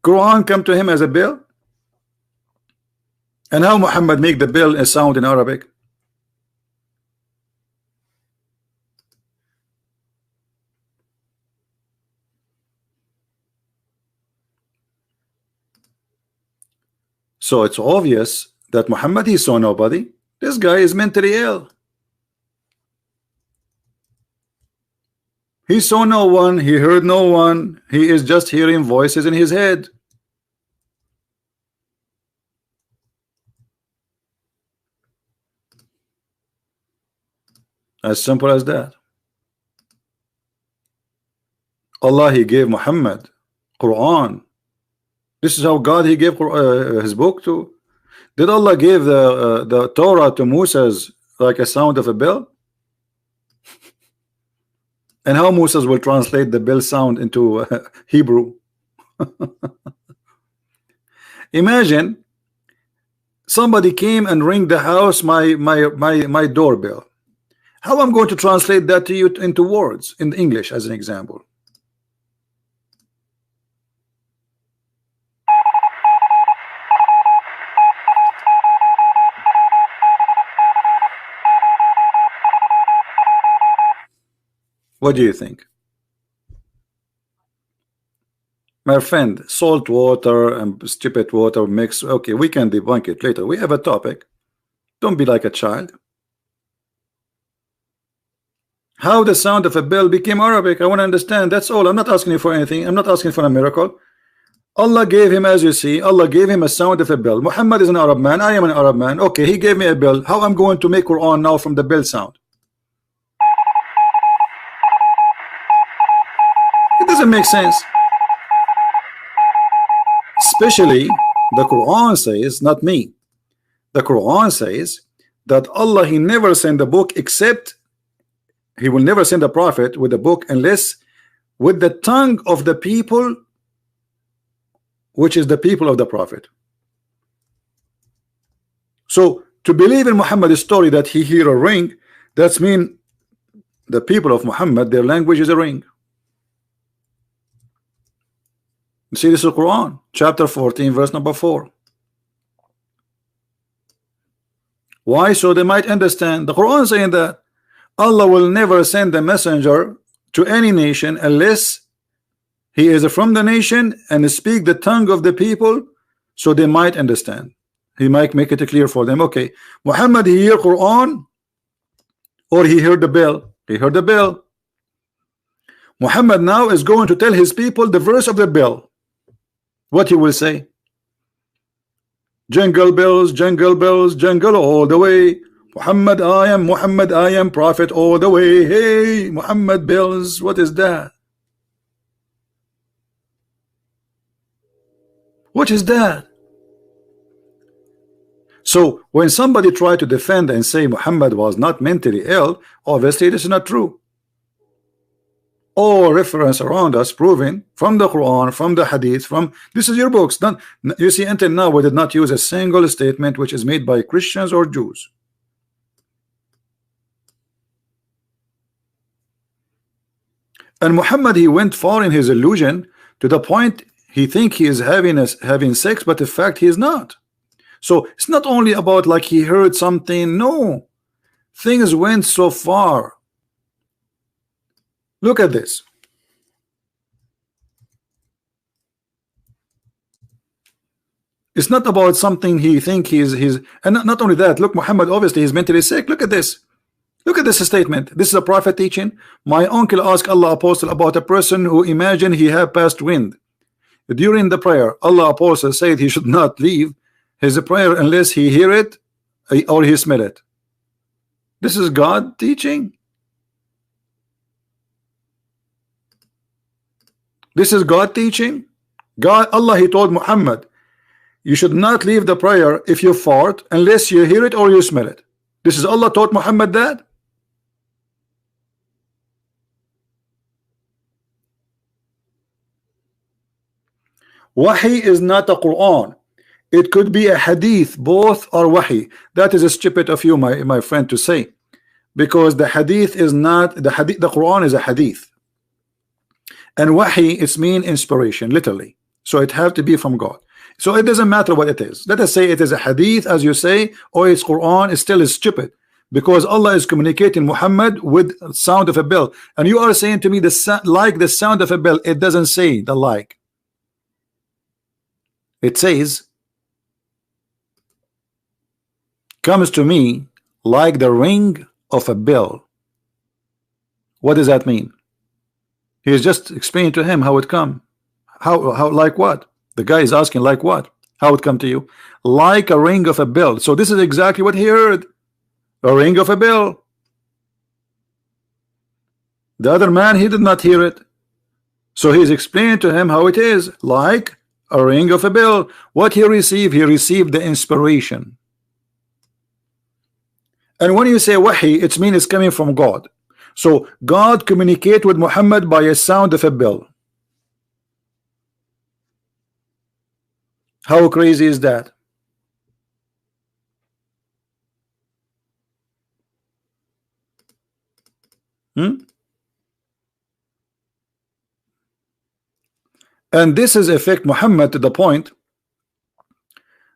Quran come to him as a bell. And how Muhammad make the bell a sound in Arabic? So it's obvious that Muhammad, he saw nobody. This guy is mentally ill. He saw no one, he heard no one, he is just hearing voices in his head. As simple as that. Allah, he gave Muhammad Quran. This is how God, he gave his book to. Did Allah give the Torah to Moses like a sound of a bell? And how Moses will translate the bell sound into Hebrew? Imagine somebody came and ring the house my doorbell. How I'm going to translate that to you into words in English as an example? What do you think? My friend, salt water and stupid water mix. Okay, we can debunk it later. We have a topic. Don't be like a child. How the sound of a bell became Arabic, I want to understand. That's all. I'm not asking you for anything. I'm not asking for a miracle. Allah gave him, as you see, Allah gave him a sound of a bell. Muhammad is an Arab man. I am an Arab man. Okay, he gave me a bell. How I'm going to make Quran now from the bell sound? It doesn't make sense. Especially the Quran says, not me. The Quran says that Allah, he never sent a book except he will never send a prophet with a book unless with the tongue of the people, which is the people of the prophet. So to believe in Muhammad's story that he hear a ring, that's mean the people of Muhammad, their language is a ring. You see, this is Quran chapter 14 verse number 4. Why? So they might understand. The Quran saying that Allah will never send a messenger to any nation unless he is from the nation and speak the tongue of the people, so they might understand. He might make it clear for them. Okay, Muhammad, he hear Quran or he heard the bell? He heard the bell. Muhammad now is going to tell his people the verse of the bell. What he will say? Jingle bells, jingle bells, jingle all the way. Muhammad, I am prophet all the way. Hey, Muhammad bells. What is that? What is that? So when somebody tried to defend and say Muhammad was not mentally ill, obviously this is not true. All reference around us proving from the Quran, from the Hadith, from this is your books. You see, until now we did not use a single statement which is made by Christians or Jews. And Muhammad, he went far in his illusion to the point he think he is having sex, but in fact he is not. So it's not only about like he heard something. No, things went so far. Look at this. It's not about something he think he's and not only that. Look, Muhammad obviously he's mentally sick. Look at this. Look at this statement. This is a prophet teaching. My uncle asked Allah apostle about a person who imagined he had passed wind. During the prayer, Allah apostle said he should not leave his prayer unless he hear it or he smell it. This is God teaching. This is God teaching. God, Allah, he told Muhammad, you should not leave the prayer if you fart unless you hear it or you smell it. This is Allah taught Muhammad that. Wahi is not a Quran. It could be a hadith. Both are wahi. That is stupid of you, my friend, to say, because the hadith is not the hadith. The Quran is a hadith, and wahi it's mean inspiration, literally. So it have to be from God. So it doesn't matter what it is. Let us say it is a hadith, as you say, or it's Quran. It still is stupid, because Allah is communicating Muhammad with sound of a bell, and you are saying to me like the sound of a bell. It doesn't say the like. It says comes to me like the ring of a bell. What does that mean? He is just explaining to him how it come. How like what? The guy is asking like what? How it come to you? Like a ring of a bell. So this is exactly what he heard. A ring of a bell. The other man, he did not hear it. So he's explaining to him how it is. Like a ring of a bell. What he received the inspiration. And when you say wahi, it means it's coming from God. So God communicate with Muhammad by a sound of a bell. How crazy is that? And this is affect Muhammad to the point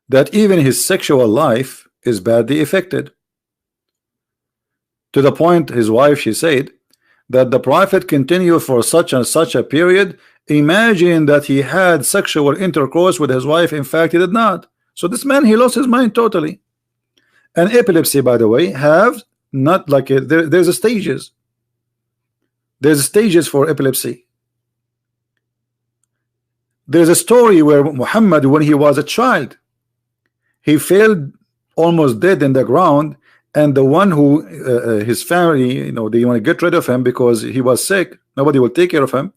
that even his sexual life is badly affected. To the point his wife, she said that the prophet continued for such and such a period. Imagine that he had sexual intercourse with his wife. In fact, he did not. So this man, he lost his mind totally. And epilepsy, by the way, have not like there's a stages. There's stages for epilepsy. There's a story where Muhammad, when he was a child, he fell almost dead in the ground, and the one who his family, they want to get rid of him because he was sick, nobody will take care of him.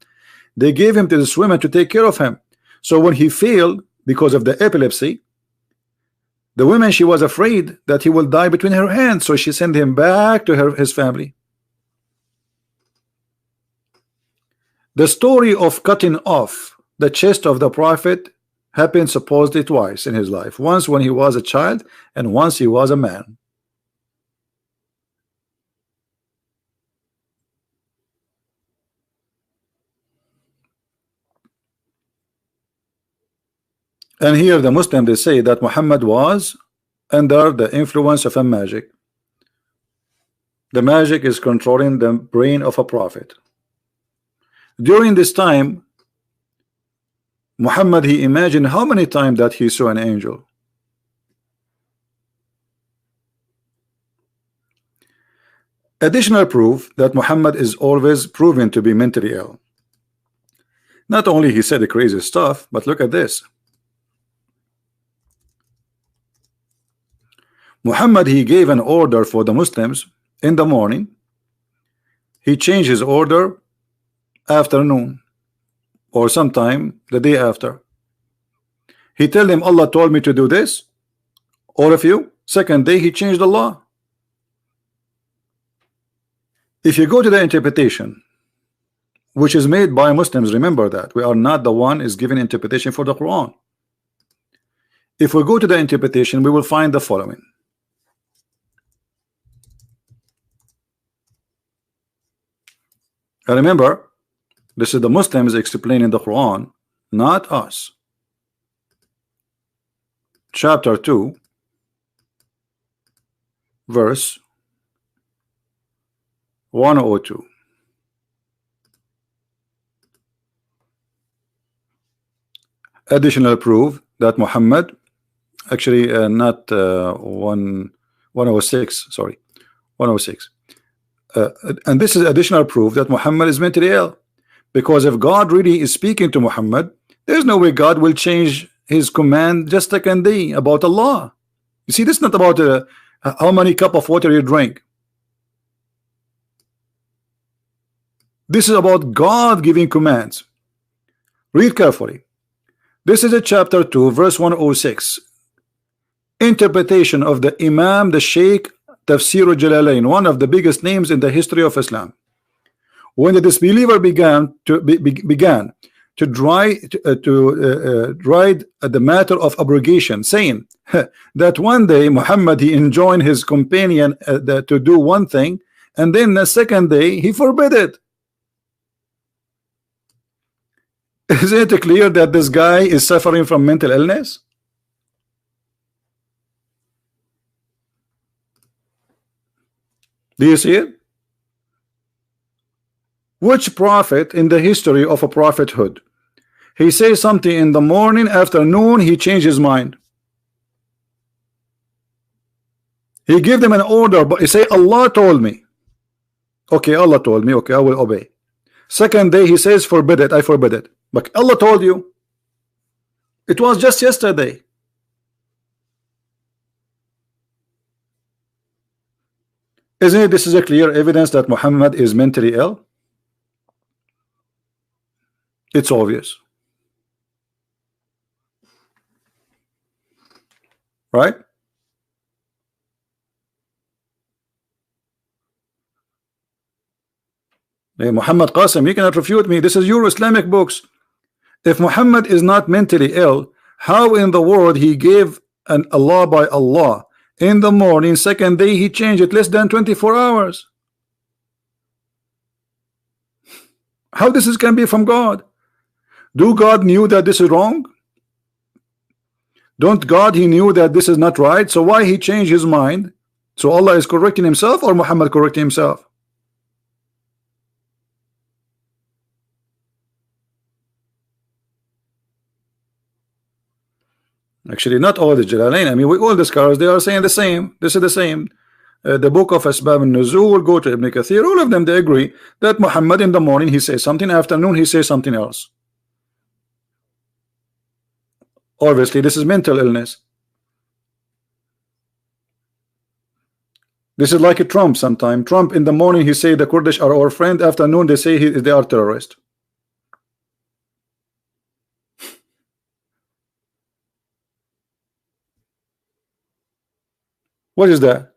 They gave him to the swimmer to take care of him. So when he failed because of the epilepsy, the woman, she was afraid that he will die between her hands, so she sent him back to his family. The story of cutting off the chest of the prophet happened supposedly twice in his life. Once when he was a child, and once he was a man. And here the Muslim, they say that Muhammad was under the influence of a magic. The magic is controlling the brain of a prophet. During this time, Muhammad, he imagined how many times that he saw an angel. Additional proof that Muhammad is always proven to be mentally ill. Not only he said the crazy stuff, but look at this. Muhammad, he gave an order for the Muslims in the morning. He changed his order afternoon or sometime the day after. He tell them, Allah told me to do this, all of you. Second day he changed the law. If you go to the interpretation which is made by Muslims, remember that we are not the one is giving interpretation for the Quran. If we go to the interpretation, we will find the following. And remember, this is the Muslims explaining the Quran, not us. Chapter 2, verse 102. Additional proof that Muhammad, actually not 106, sorry, 106. And this is additional proof that Muhammad is mentally ill, because if God really is speaking to Muhammad, there's no way God will change his command just like a day about Allah. You see, this is not about how many cup of water you drink. This is about God giving commands. Read carefully. This is a chapter 2, verse 106. Interpretation of the Imam, the Sheikh Tafsir al-Jalalain, one of the biggest names in the history of Islam. When the disbeliever began to ride the matter of abrogation, saying that one day Muhammad, he enjoined his companion to do one thing, and then the second day he forbid it. Isn't it clear that this guy is suffering from mental illness? Do you see it? Which prophet in the history of a prophethood, he says something in the morning, afternoon he changed his mind? He give them an order, but he say Allah told me. Okay, Allah told me, okay, I will obey. Second day he says forbid it, I forbid it. But Allah told you. It was just yesterday. Isn't it, this is a clear evidence that Muhammad is mentally ill? It's obvious, right? Hey, Muhammad Qasim, you cannot refute me. This is your Islamic books. If Muhammad is not mentally ill, how in the world he gave an Allah by Allah in the morning, second day he changed it less than 24 hours? How this can be from God? Do God knew that this is wrong? Don't God, he knew that this is not right, so why he changed his mind? So Allah is correcting himself or Muhammad correcting himself? Actually, not all the Jalalain. I mean, all the scholars, they are saying the same. This is the same. The book of Asbab al-Nuzul, go to Ibn Kathir, all of them, they agree that Muhammad in the morning he says something, afternoon he says something else. Obviously, this is mental illness. This is like a Trump sometime. Trump in the morning he say the Kurdish are our friend, afternoon they say they are terrorists. What is that?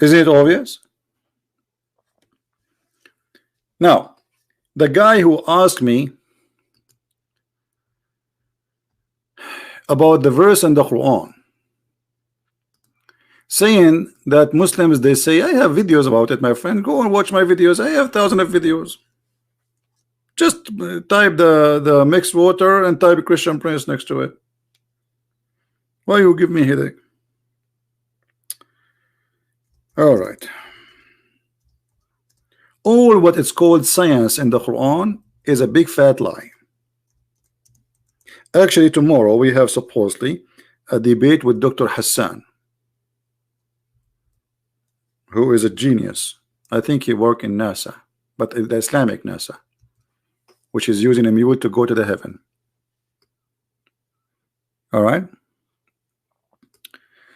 Isn't it obvious? Now, the guy who asked me about the verse in the Quran, saying that Muslims, they say, I have videos about it, my friend, go and watch my videos. I have thousands of videos. Just type the mixed water and type Christian Prince next to it. Why you give me a headache? All right. All what it's called science in the Quran is a big fat lie. Actually, tomorrow we have supposedly a debate with Dr. Hassan, who is a genius. I think he works in NASA, but the Islamic NASA, which is using a mule to go to the heaven. All right.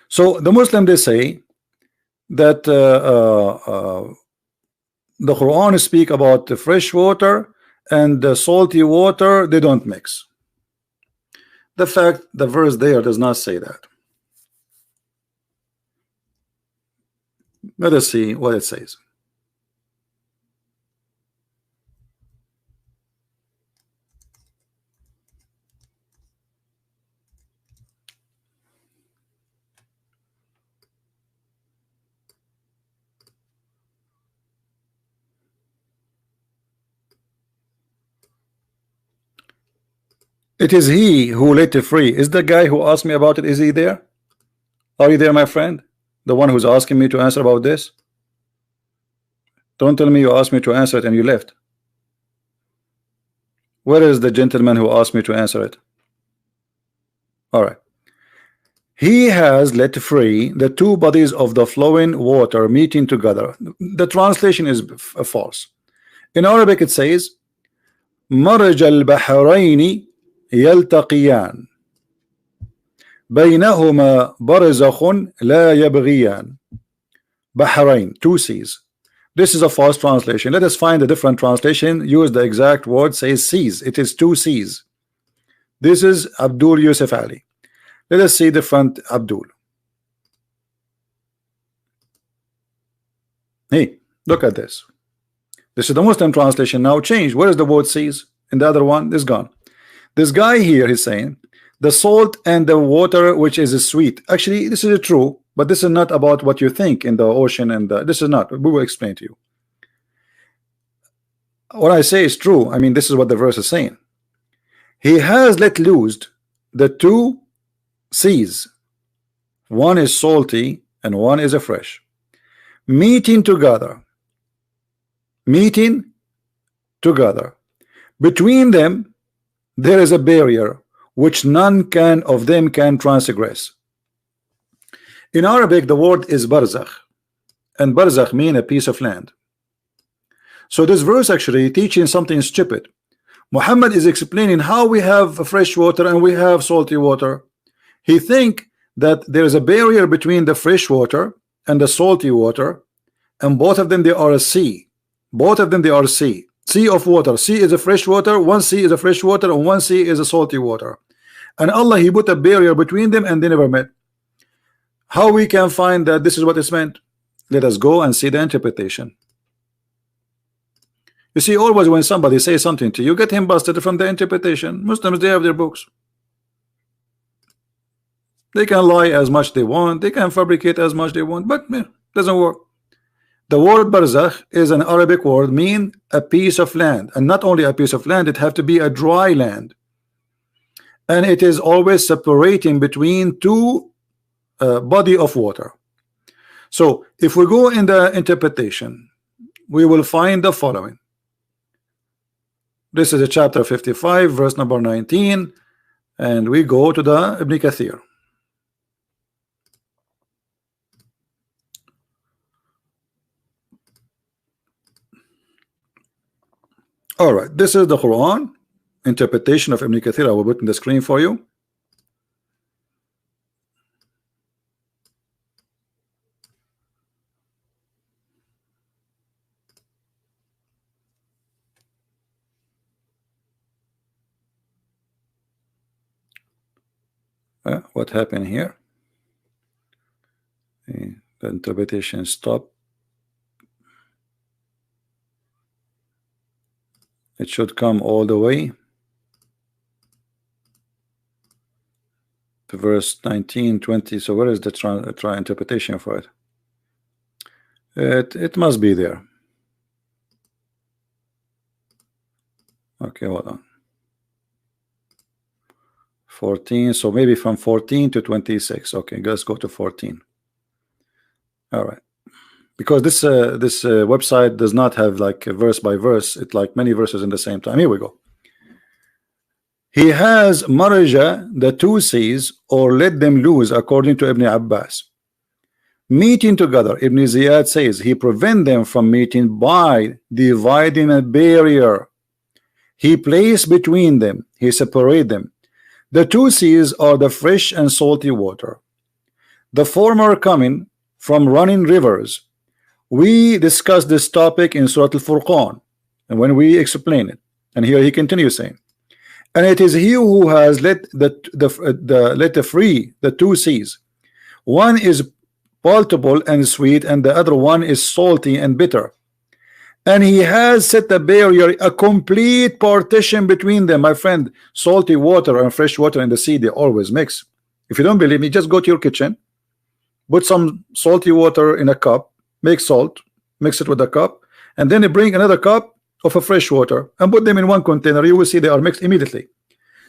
So the Muslim, they say that the Quran speak about the fresh water and the salty water, they don't mix. The fact the verse there does not say that. Let us see what it says. It is he who let it free. Is the guy who asked me about it, is he there? Are you there, my friend? The one who's asking me to answer about this? Don't tell me you asked me to answer it and you left. Where is the gentleman who asked me to answer it? All right. He has let free the two bodies of the flowing water meeting together. The translation is false. In Arabic it says مرج البحرين يلتقيان بينهما برزخ لا يبغيان. Bahrain, two seas. This is a false translation. Let us find a different translation. Use the exact word, says seas. It is two seas. This is Abdul Yusuf Ali. Let us see different Abdul. Hey, look at this. This is the Muslim translation. Now change. Where is the word seas? In the other one is gone. This guy here is saying the salt and the water which is sweet. Actually, this is true, but this is not about what you think in the ocean, and this is not. We will explain to you. what I say is true. I mean, this is what the verse is saying. He has let loose the two seas. One is salty and one is a fresh. Meeting together. Meeting together. Between them there is a barrier which none of them can transgress. In Arabic the word is barzakh, and barzakh mean a piece of land. So this verse actually teaching something stupid. Muhammad is explaining how we have fresh water and we have salty water. He think that there is a barrier between the fresh water and the salty water, and both of them they are a sea. Both of them they are a sea. Sea of water. Sea is a fresh water. One sea is a fresh water and one sea is a salty water. And Allah he put a barrier between them and they never met. How we can find that this is what is meant? Let us go and see the interpretation. You see, always when somebody says something to you, get him busted from the interpretation. Muslims, they have their books. They can lie as much they want, they can fabricate as much they want, but it doesn't work. The word barzakh is an Arabic word, mean a piece of land, and not only a piece of land, it have to be a dry land, and it is always separating between two body of water. So if we go in the interpretation, we will find the following. This is a chapter 55 verse number 19, and we go to the Ibn Kathir. All right, this is the Quran interpretation of Ibn Kathir. I will put in the screen for you. What happened here? The interpretation stopped. It should come all the way to verse 19, 20. So where is the try interpretation for it? It must be there. Okay, hold on. 14, so maybe from 14 to 26. Okay, let's go to 14. All right, because this website does not have like a verse by verse. It's like many verses in the same time. Here we go. He has maraja the two seas, or let them loose, according to Ibn Abbas. Meeting together, Ibn Ziyad says he prevent them from meeting by dividing a barrier. He placed between them, he separate them. The two seas are the fresh and salty water, the former coming from running rivers. We discussed this topic in Surah Al-Furqan, and when we explain it, and here he continues saying, and it is he who has let free the two seas. One is palatable and sweet, and the other one is salty and bitter. And he has set a barrier, a complete partition between them. My friend, salty water and fresh water in the sea, they always mix. If you don't believe me, just go to your kitchen, put some salty water in a cup, make salt, mix it with a cup, and then you bring another cup of a fresh water and put them in one container. You will see they are mixed immediately.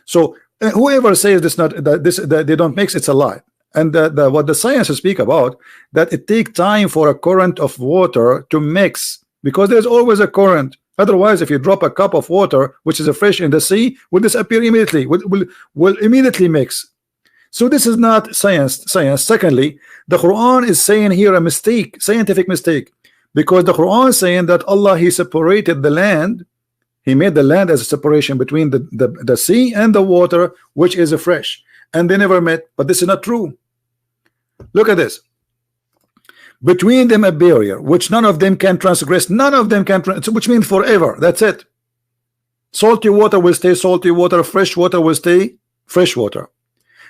So whoever says that they don't mix, it's a lie. And what the science speak about, that it takes time for a current of water to mix, because there's always a current. Otherwise, if you drop a cup of water which is a fresh in the sea, will disappear immediately, will immediately mix. So this is not science. Secondly, the Quran is saying here a mistake, scientific mistake, because the Quran is saying that Allah he separated the land, he made the land as a separation between the sea and the water, which is a fresh, and they never met. But this is not true. Look at this. Between them a barrier which none of them can transgress. None of them can, which means forever. That's it. Salty water will stay salty water, fresh water will stay fresh water.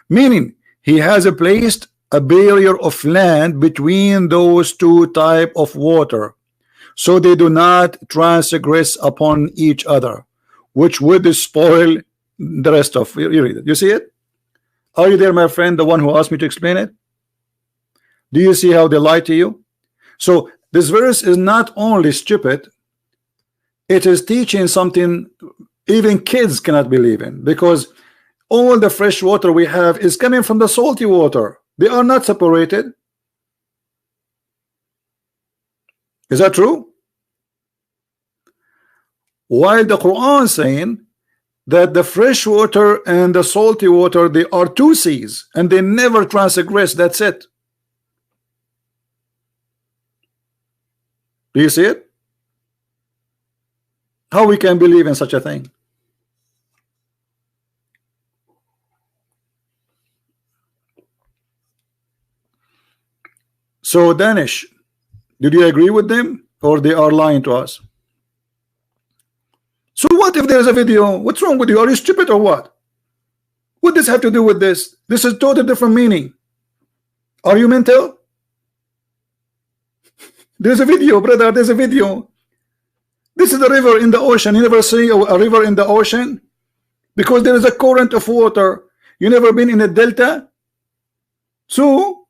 Meaning he has placed a barrier of land between those two type of water, so they do not transgress upon each other, which would spoil the rest of. You read it. You see it? Are you there, my friend, the one who asked me to explain it? Do you see how they lie to you? So this verse is not only stupid, It is teaching something even kids cannot believe in, because all the fresh water we have is coming from the salty water. They are not separated. Is that true? While the Quran is saying that the fresh water and the salty water, they are two seas and they never transgress. That's it. Do you see it? How we can believe in such a thing? So Danish, did you agree with them, or they are lying to us? So what if there's a video? What's wrong with you? Are you stupid or what? What does this have to do with this? This is totally different meaning. Are you mental? There's a video, brother. There's a video. This is a river in the ocean. You never see a river in the ocean because there is a current of water. You never been in a delta. So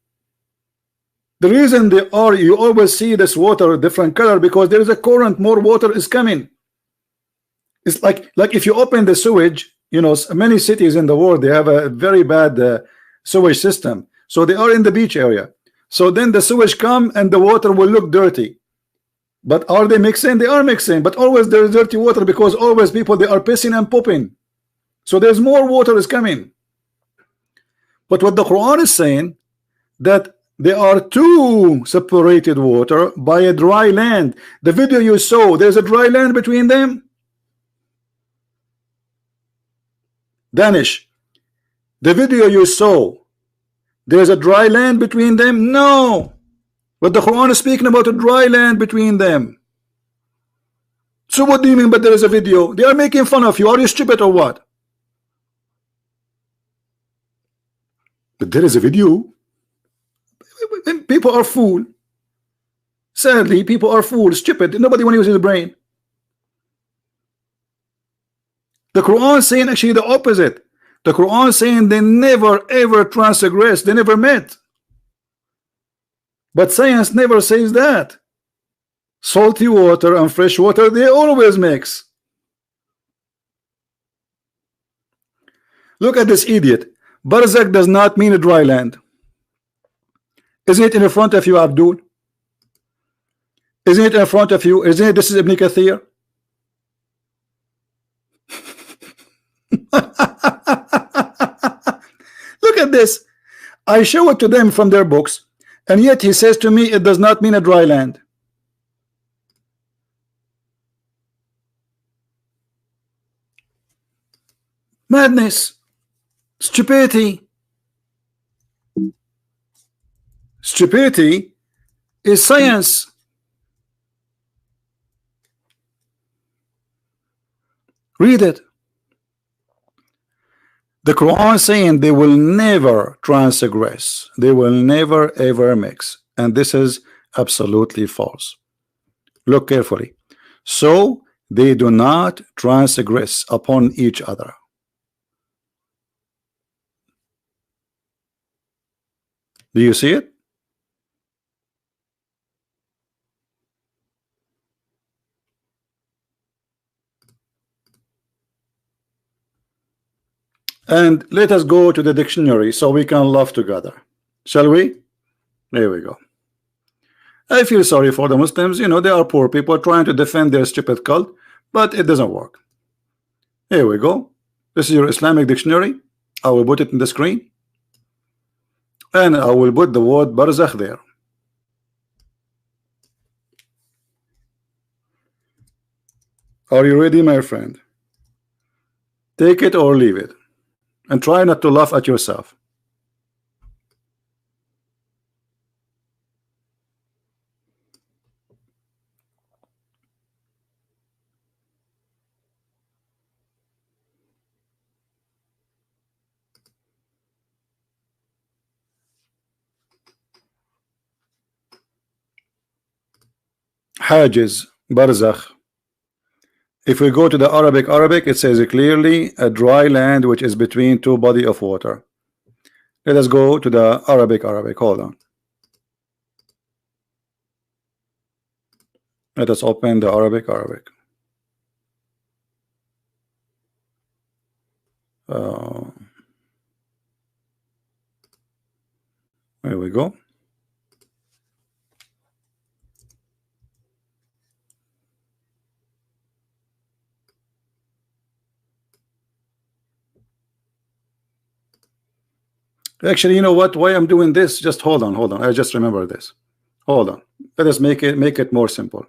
the reason they are, you always see this water different color, because there is a current, more water is coming. It's like if you open the sewage, you know, many cities in the world, they have a very bad sewage system. So they are in the beach area. So then the sewage come and the water will look dirty. But are they mixing? They are mixing, but always there is dirty water, because always people, they are pissing and pooping. So there's more water is coming. But what the Quran is saying, that there are two separated water by a dry land. The video you saw, there's a dry land between them. Danish, the video you saw, there's a dry land between them? No. But the Quran is speaking about a dry land between them. So what do you mean by there is a video? They are making fun of you. Are you stupid or what? But there is a video. People are fool. Sadly, people are fool, stupid. Nobody want to use his brain. The Quran is saying actually the opposite. The Quran is saying they never ever transgress. They never met. But science never says that. Salty water and fresh water, they always mix. Look at this idiot. Barzakh does not mean a dry land. Isn't it in front of you, Abdul? Isn't it in front of you? Isn't it this is Ibn Kathir? Look at this. I show it to them from their books, and yet he says to me it does not mean a dry land. Madness, stupidity. Stupidity is science. Read it. The Quran is saying they will never transgress. They will never ever mix. And this is absolutely false. Look carefully. So they do not transgress upon each other. Do you see it? And let us go to the dictionary so we can laugh together. Shall we? There we go. I feel sorry for the Muslims. You know, they are poor people trying to defend their stupid cult, but it doesn't work. Here we go. This is your Islamic dictionary. I will put it in the screen. And I will put the word barzakh there. Are you ready, my friend? Take it or leave it. And try not to laugh at yourself. Hajiz, barzakh. If we go to the Arabic, it says clearly a dry land which is between two bodies of water. Let us go to the Arabic. Hold on. Let us open the Arabic. Uh, there we go. Actually, you know what? Why I'm doing this? Just hold on, hold on. I just remember this. Hold on. Let us make it more simple.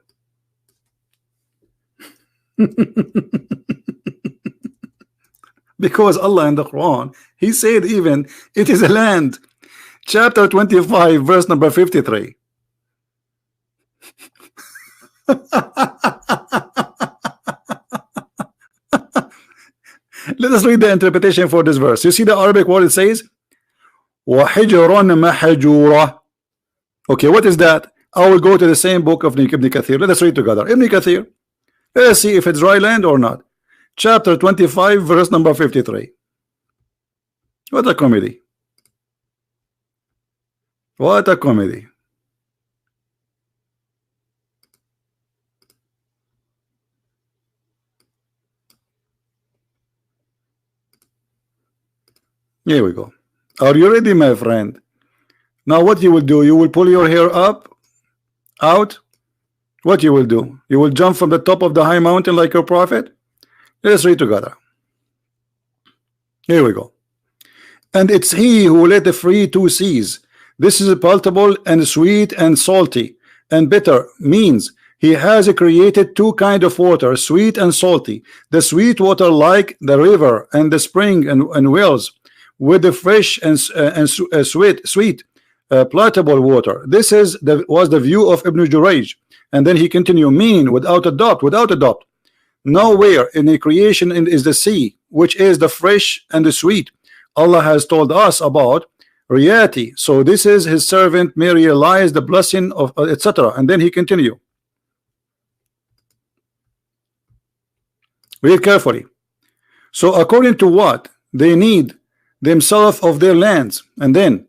Because Allah in the Quran, He said even it is a land. Chapter 25, verse number 53. Let us read the interpretation for this verse. You see the Arabic word it says? وَحِجْرًا مَحْجُورًا. Okay, what is that? I will go to the same book of Ibn Kathir. Let us read together. Ibn Kathir. Let us see if it's dry land or not. Chapter 25, verse number 53. What a comedy. What a comedy. Here we go. Are you ready, my friend? Now what you will do, you will pull your hair up, out. What you will do? You will jump from the top of the high mountain like your prophet? Let us read together. Here we go. And it's he who let the free two seas. This is palatable and sweet and salty and bitter, means he has created two kinds of water, sweet and salty. The sweet water like the river and the spring and wells, with the fresh and sweet palatable water. This was the view of Ibn Jurayj. And then he continued, meaning without a doubt, nowhere in the creation is the sea, which is the fresh and the sweet. Allah has told us about reality. So this is his servant may realize the blessing of etc. And then he continue. Read carefully. So according to what they need themselves of their lands, and then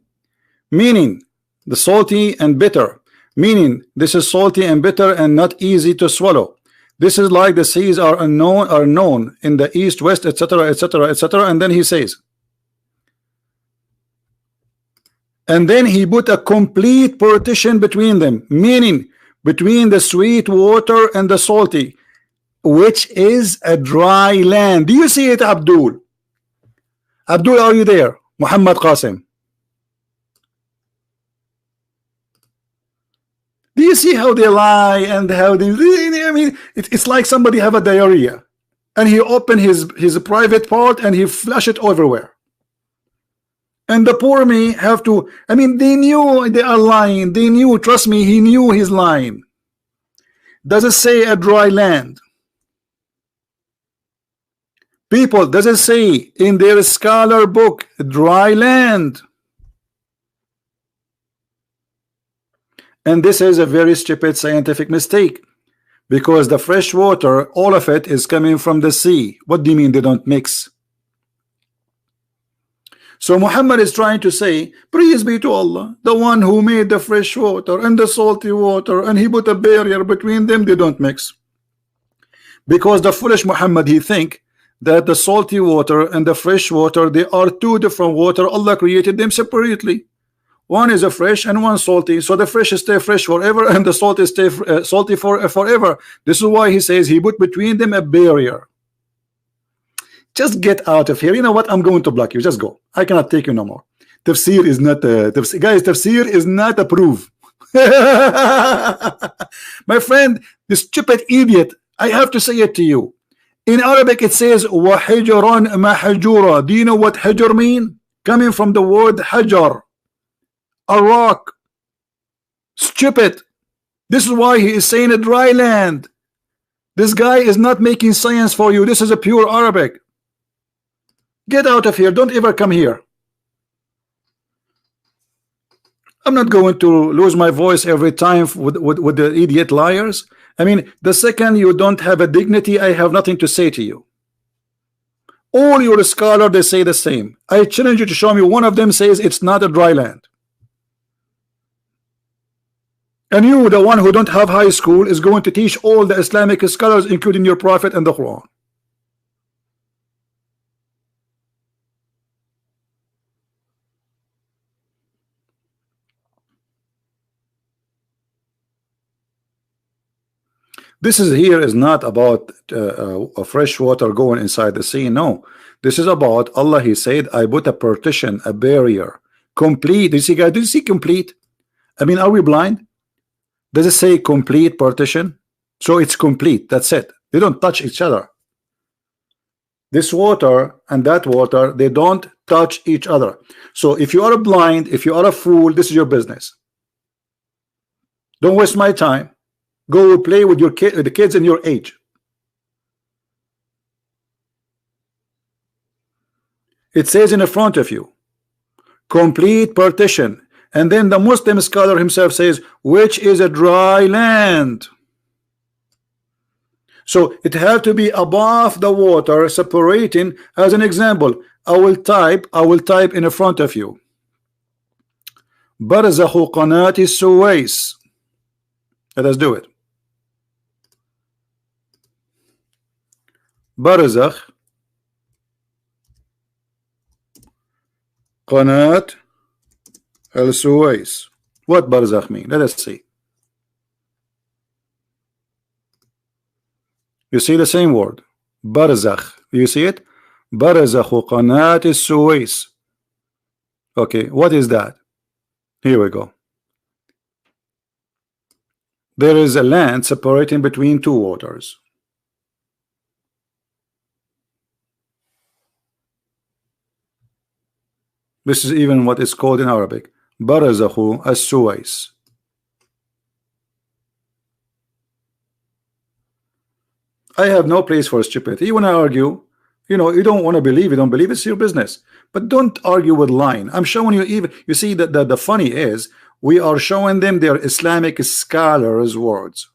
meaning the salty and bitter, meaning this is salty and bitter and not easy to swallow. This is like the seas are known in the east, west, etc., etc., etc. And then he says, and then he put a complete partition between them, meaning between the sweet water and the salty, which is a dry land. Do you see it, Abdul? Abdul, are you there? Muhammad Qasim. Do you see how they lie and how they, I mean, it's like somebody have a diarrhea and he open his private part and he flush it everywhere. And the poor me have to, I mean, they knew they are lying. They knew, trust me, he knew he's lying. Does it say a dry land? People, does it say in their scholar book dry land? And this is a very stupid scientific mistake, because the fresh water, all of it is coming from the sea. What do you mean they don't mix? So Muhammad is trying to say, praise be to Allah, the one who made the fresh water and the salty water, and he put a barrier between them. They don't mix. Because the foolish Muhammad, he think that the salty water and the fresh water, they are two different water. Allah created them separately. One is a fresh and one salty. So the fresh stay fresh forever and the salty stay salty forever. This is why he says he put between them a barrier. Just get out of here. You know what? I'm going to block you. Just go. I cannot take you no more. Tafsir is not guys, tafsir is not a proof. My friend, this stupid idiot, I have to say it to you. In Arabic it says وَحِجْرًا مَحْجُورًا. Do you know what hijr mean? Coming from the word hajar, a rock. Stupid. This is why he is saying a dry land. This guy is not making science for you. This is a pure Arabic. Get out of here. Don't ever come here. I'm not going to lose my voice every time with the idiot liars. I mean, the second you don't have a dignity, I have nothing to say to you. All your scholars, they say the same. I challenge you to show me one of them says it's not a dry land. And you, the one who don't have high school, is going to teach all the Islamic scholars, including your prophet and the Quran. This is here is not about fresh water going inside the sea. No, this is about Allah. He said, I put a partition, a barrier, complete. You see, guys, do you see complete? I mean, are we blind? Does it say complete partition? So it's complete. That's it. They don't touch each other. This water and that water, they don't touch each other. So if you are blind, if you are a fool, this is your business. Don't waste my time. Go play with your kid, with the kids in your age. It says in the front of you, complete partition. And then the Muslim scholar himself says, which is a dry land. So it had to be above the water, separating. As an example, I will type in the front of you, Barzakh Qanat Suwais. Let us do it. Barzakh Qanat al-Suwais. What Barzakh mean? Let us see. You see the same word, Barzakh. You see it? Barzakh Qanat al-Suwais. Okay, what is that? Here we go. There is a land separating between two waters. This is even what is called in Arabic, Barzakh al-Suwais. I have no place for stupidity. You want to argue, you know, you don't want to believe, you don't believe, it's your business. But don't argue with lying. I'm showing you, even you see that the funny is we are showing them their Islamic scholars' words.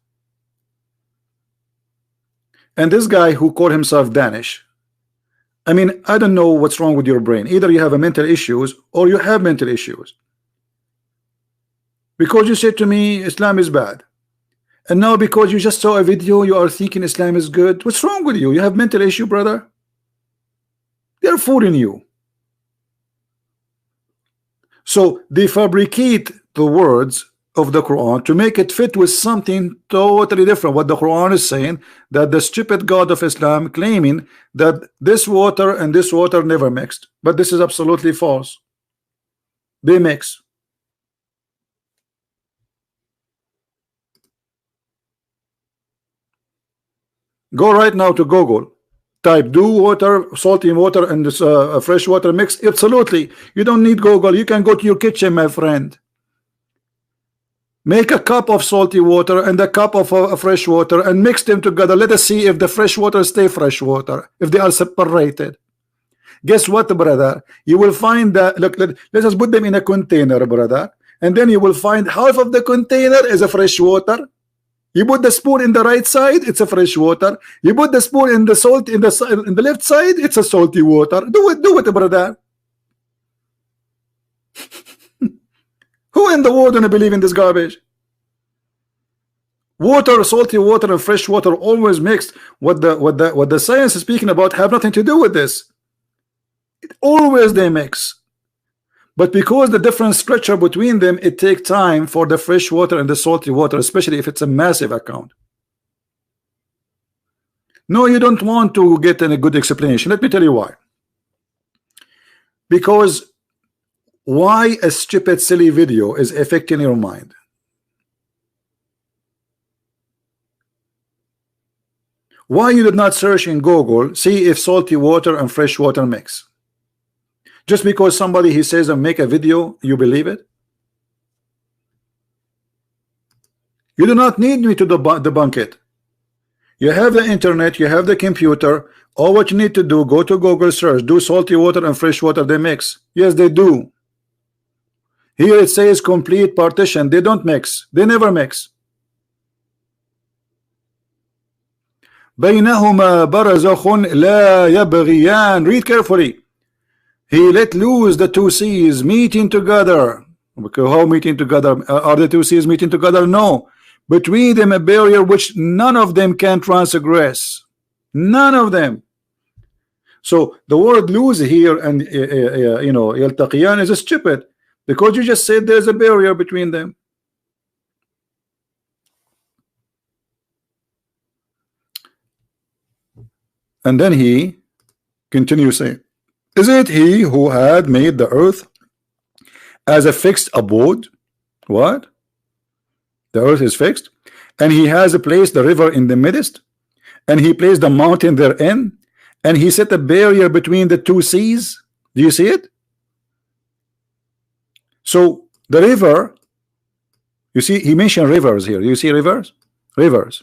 And this guy who called himself Danish, I mean, I don't know what's wrong with your brain. Either you have a mental issues or you have mental issues. Because you said to me Islam is bad. And now because you just saw a video, you are thinking Islam is good. What's wrong with you? You have mental issue, brother. They're fooling you. So they fabricate the words of the Quran to make it fit with something totally different. What the Quran is saying, that the stupid God of Islam claiming that this water and this water never mixed. But this is absolutely false. They mix. Go right now to Google, type do water, salty water, and this fresh water mix. Absolutely, you don't need Google. You can go to your kitchen, my friend. Make a cup of salty water and a cup of fresh water and mix them together. Let us see if the fresh water stay fresh water, if they are separated. Guess what, brother? You will find that, look, let us put them in a container, brother, and then you will find half of the container is a fresh water. You put the spoon in the right side, it's a fresh water. You put the spoon in the salt in the left side, it's a salty water. Do it, brother. Who in the world gonna believe in this garbage? Water, salty water, and fresh water always mixed. What the science is speaking about have nothing to do with this. Always they mix. But because the different structure between them, it takes time for the fresh water and the salty water, especially if it's a massive account. No, you don't want to get a good explanation. Let me tell you why. Because why a stupid, silly video is affecting your mind. Why you did not search in Google, see if salty water and fresh water mix? Just because somebody he says and make a video, you believe it? You do not need me to debunk it. You have the internet, you have the computer. All what you need to do, go to Google search, do salty water and fresh water, they mix. Yes, they do. Here it says complete partition. They don't mix. They never mix. بينهما برزخ لا يبغيان. Read carefully. He let loose the two seas meeting together. Okay, how meeting together? Are the two seas meeting together? No. Between them a barrier which none of them can transgress. None of them. So the word lose here and you know يلتقيان is stupid because you just said there's a barrier between them. And then he continues saying, is it he who had made the earth as a fixed abode? What? The earth is fixed, and he has placed the river in the midst, and he placed the mountain therein, and he set a barrier between the two seas. Do you see it? So the river, you see, he mentioned rivers here. You see rivers? Rivers.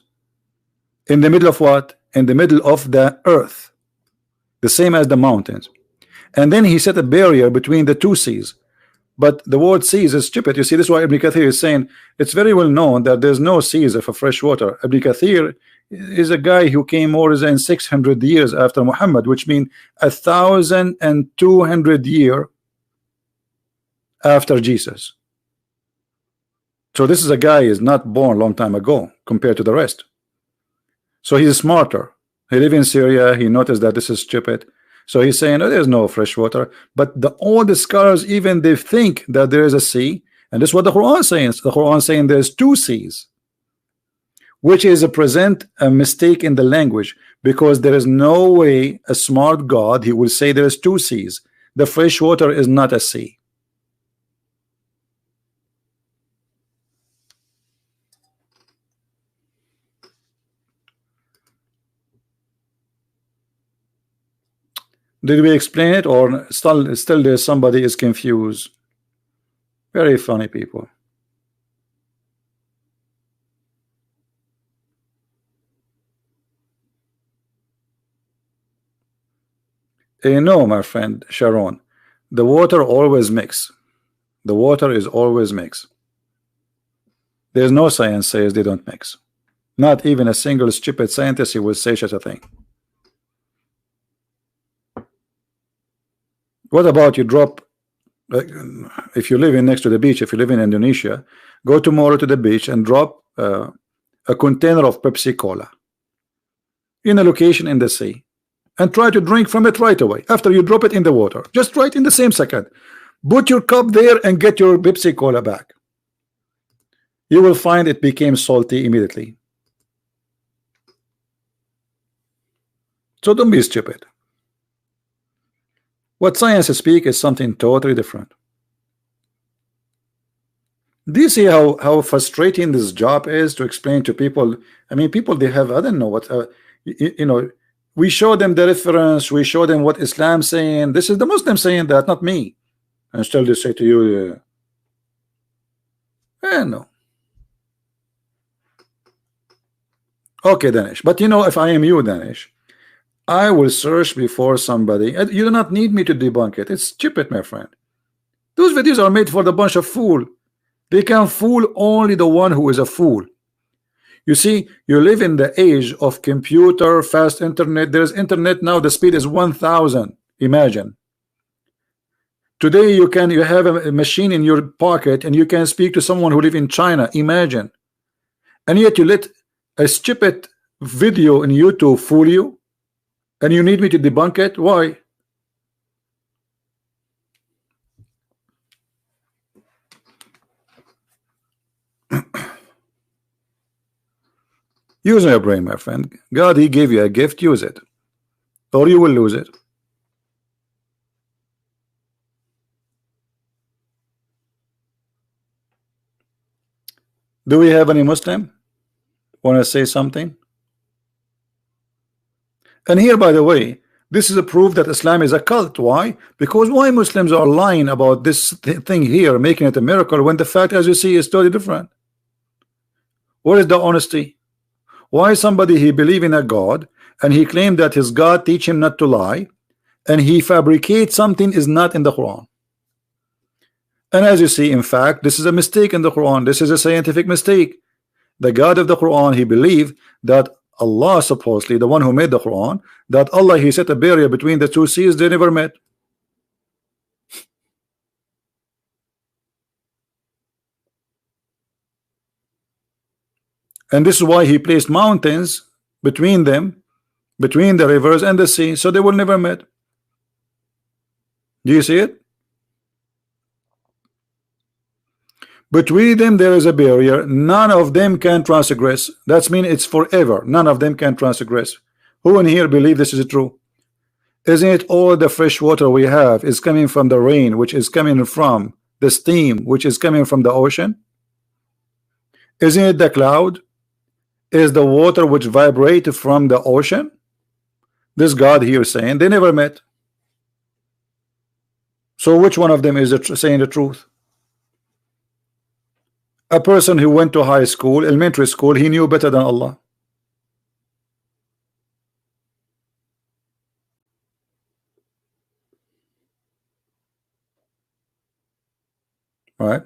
In the middle of what? In the middle of the earth. The same as the mountains. And then he set a barrier between the two seas. But the word seas is stupid. You see, this is why Ibn Kathir is saying it's very well known that there's no seas of fresh water. Ibn Kathir is a guy who came more than 600 years after Muhammad, which means 1,200 years after Jesus. So this is a guy is not born a long time ago compared to the rest. So he's smarter. He lives in Syria. He noticed that this is stupid. So he's saying, oh, there's no fresh water. But all the scholars, even they think that there is a sea. And this is what the Quran is saying. The Quran is saying there's two seas, which is a present a mistake in the language, because there is no way a smart God, he will say there's two seas. The fresh water is not a sea. Did we explain it, or still there's somebody is confused? Very funny people. No, my friend Sharon, the water always mix. The water is always mix. There's no science says they don't mix. Not even a single stupid scientist who will say such a thing. What about you drop, if you live in next to the beach, if you live in Indonesia, go tomorrow to the beach and drop a container of Pepsi Cola in a location in the sea, and try to drink from it right away after you drop it in the water. Just right in the same second. Put your cup there and get your Pepsi Cola back. You will find it became salty immediately. So don't be stupid. What science speaks is something totally different. Do you see how frustrating this job is to explain to people? I mean, people, they have, I don't know what, you know, we show them the reference, we show them what Islam saying. This is the Muslim saying that, not me. And still they say to you, no. Okay, Danish. But you know, if I am you, Danish, I will search before somebody. You do not need me to debunk it. It's stupid, my friend. Those videos are made for the bunch of fool. They can fool only the one who is a fool. You see, you live in the age of computer, fast internet. There's internet now. The speed is 1,000. Imagine. Today you have a machine in your pocket and you can speak to someone who live in China. Imagine. And yet you let a stupid video in YouTube fool you. And you need me to debunk it? Why? Use your brain, my friend. God, he gave you a gift, use it, or you will lose it. Do we have any Muslim want to say something? And here, by the way, this is a proof that Islam is a cult. Why? Because why Muslims are lying about this thing here, making it a miracle, when the fact, as you see, is totally different. Where is the honesty? Why somebody he believe in a God and he claimed that his God teach him not to lie, and he fabricates something is not in the Quran? And as you see, in fact, this is a mistake in the Quran. This is a scientific mistake. The God of the Quran, he believed that Allah, supposedly the one who made the Quran, that Allah, he set a barrier between the two seas they never met. And this is why he placed mountains between them, between the rivers and the sea, so they will never met. Do you see it? Between them there is a barrier. None of them can transgress. That means it's forever. None of them can transgress. Who in here believe this is true? Isn't it all the fresh water we have is coming from the rain, which is coming from the steam, which is coming from the ocean? Isn't it the cloud? Is the water which vibrate from the ocean? This God here saying they never met. So which one of them is saying the truth? A person who went to high school, elementary school, he knew better than Allah. Right?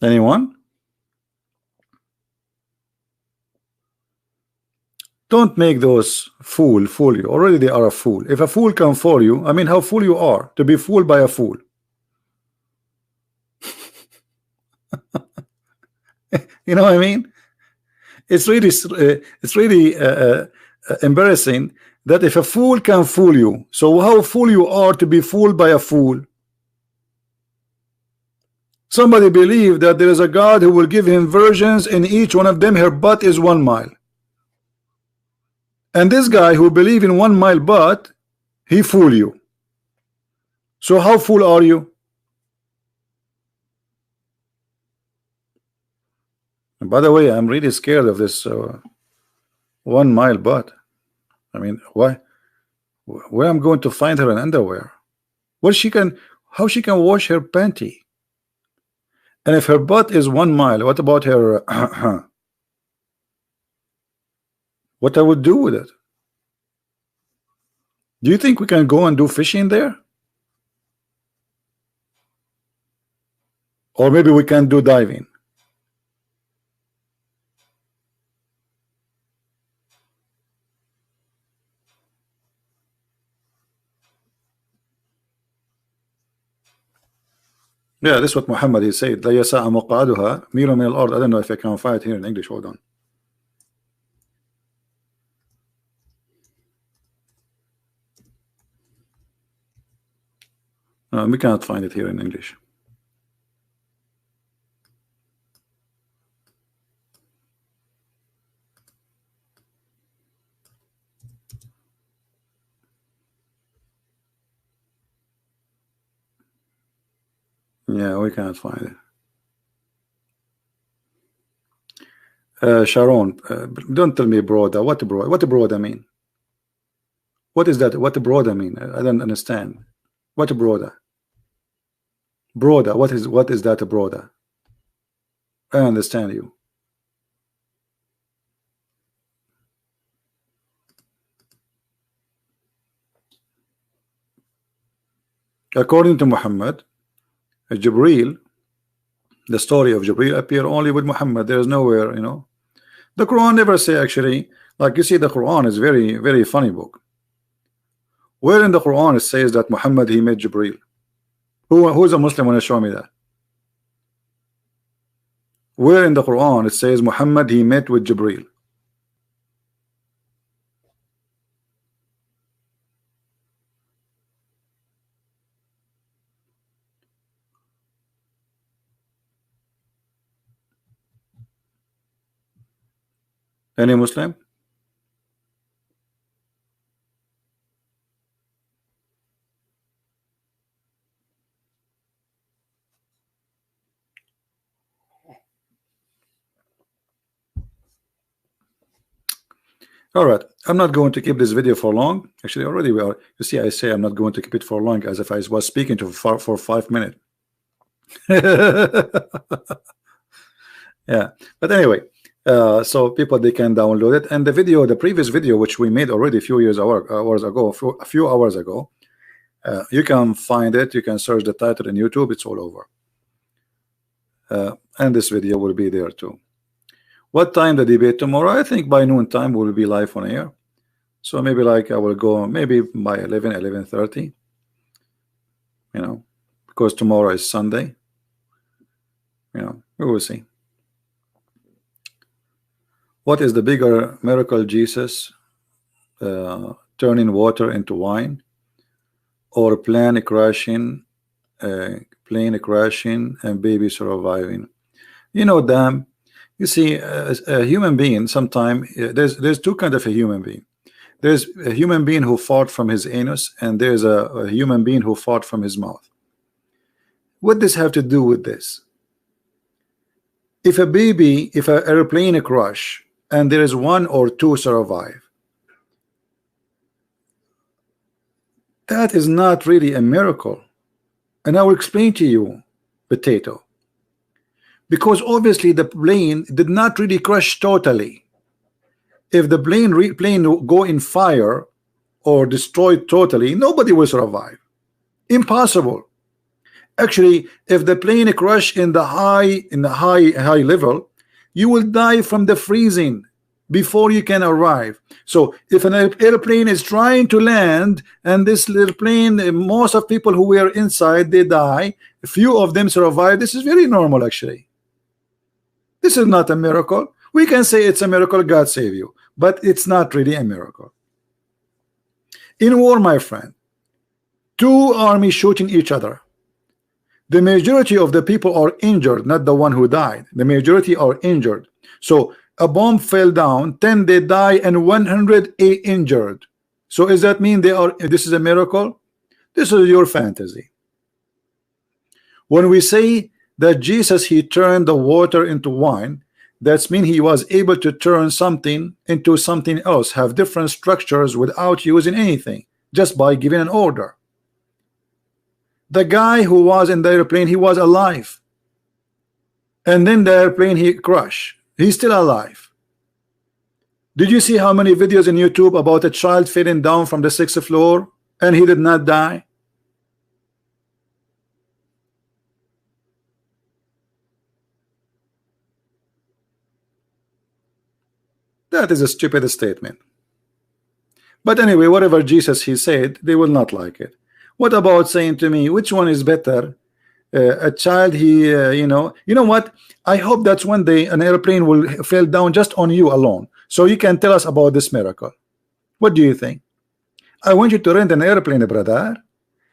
Anyone? Don't make those fool you. Already they are a fool. If a fool can fool you, I mean, how fool you are to be fooled by a fool. You know what I mean? It's really embarrassing that if a fool can fool you, so how fool you are to be fooled by a fool. Somebody believe that there is a God who will give him virgins, and each one of them her butt is 1 mile. And this guy who believe in 1 mile butt, he fool you. So how fool are you? And by the way, I'm really scared of this 1 mile butt. I mean, why? Where I'm going to find her in underwear? What she can? How she can wash her panty? And if her butt is 1 mile, what about her? What I would do with it? Do you think we can go and do fishing there? Or maybe we can do diving. Yeah, this is what Muhammad he said. لا يسع مقعدها ميل من الأرض. I don't know if I can find it here in English. Hold on. No, we cannot find it here in English. Yeah, we cannot find it. Sharon, don't tell me broda. What broda? What broda mean? What is that? What broda mean? I don't understand. What broda? Broda. What is that broda? I understand you. According to Muhammad, Jibreel, the story of Jibreel appear only with Muhammad. There is nowhere, you know. The Quran never say actually. Like you see, the Quran is very funny book. Where in the Quran it says that Muhammad he met Jibreel? Who's a Muslim want to show me that? Where in the Quran it says Muhammad he met with Jibreel? Any Muslim? All right, I'm not going to keep this video for long. Actually, already we are. You see, I say I'm not going to keep it for long, as if I was speaking to for 5 minutes. Yeah, but anyway, so people they can download it, and the video, the previous video which we made already a few hours ago, a few hours ago, you can find it. You can search the title in YouTube. It's all over, and this video will be there too. What time the debate tomorrow? I think by noon time we'll be live on air. So maybe like I will go maybe by 11:30. You know, because tomorrow is Sunday. You know, we will see. What is the bigger miracle, Jesus turning water into wine, or plane crashing and baby surviving. You know, damn. You see, a human being. Sometimes there's two kind of a human being. There's a human being who fought from his anus, and there's a human being who fought from his mouth. What does have to do with this? If an airplane crash and there is one or two survive, that is not really a miracle. And I will explain to you, potato. Because obviously the plane did not really crash totally. If the plane go in fire or destroyed totally, nobody will survive. Impossible. Actually, if the plane crash in the high level, you will die from the freezing before you can arrive. So if an airplane is trying to land and this little plane, most of people who were inside, they die, a few of them survive. This is very normal. Actually, this is not a miracle. We can say it's a miracle, God save you, but it's not really a miracle. In war, my friend, two armies shooting each other, the majority of the people are injured, not the one who died. The majority are injured. So a bomb fell down, 10 they die and 108 injured. So does that mean this is a miracle? This is your fantasy. When we say that Jesus, he turned the water into wine, that means he was able to turn something into something else, have different structures without using anything, just by giving an order. The guy who was in the airplane, he was alive, and then the airplane he crashed. He's still alive. Did you see how many videos in YouTube about a child falling down from the 6th floor and he did not die? That is a stupid statement. But anyway, whatever Jesus he said, they will not like it. What about saying to me, which one is better? A child, you know what? I hope that's one day an airplane will fall down just on you alone, so you can tell us about this miracle. What do you think? I want you to rent an airplane, brother,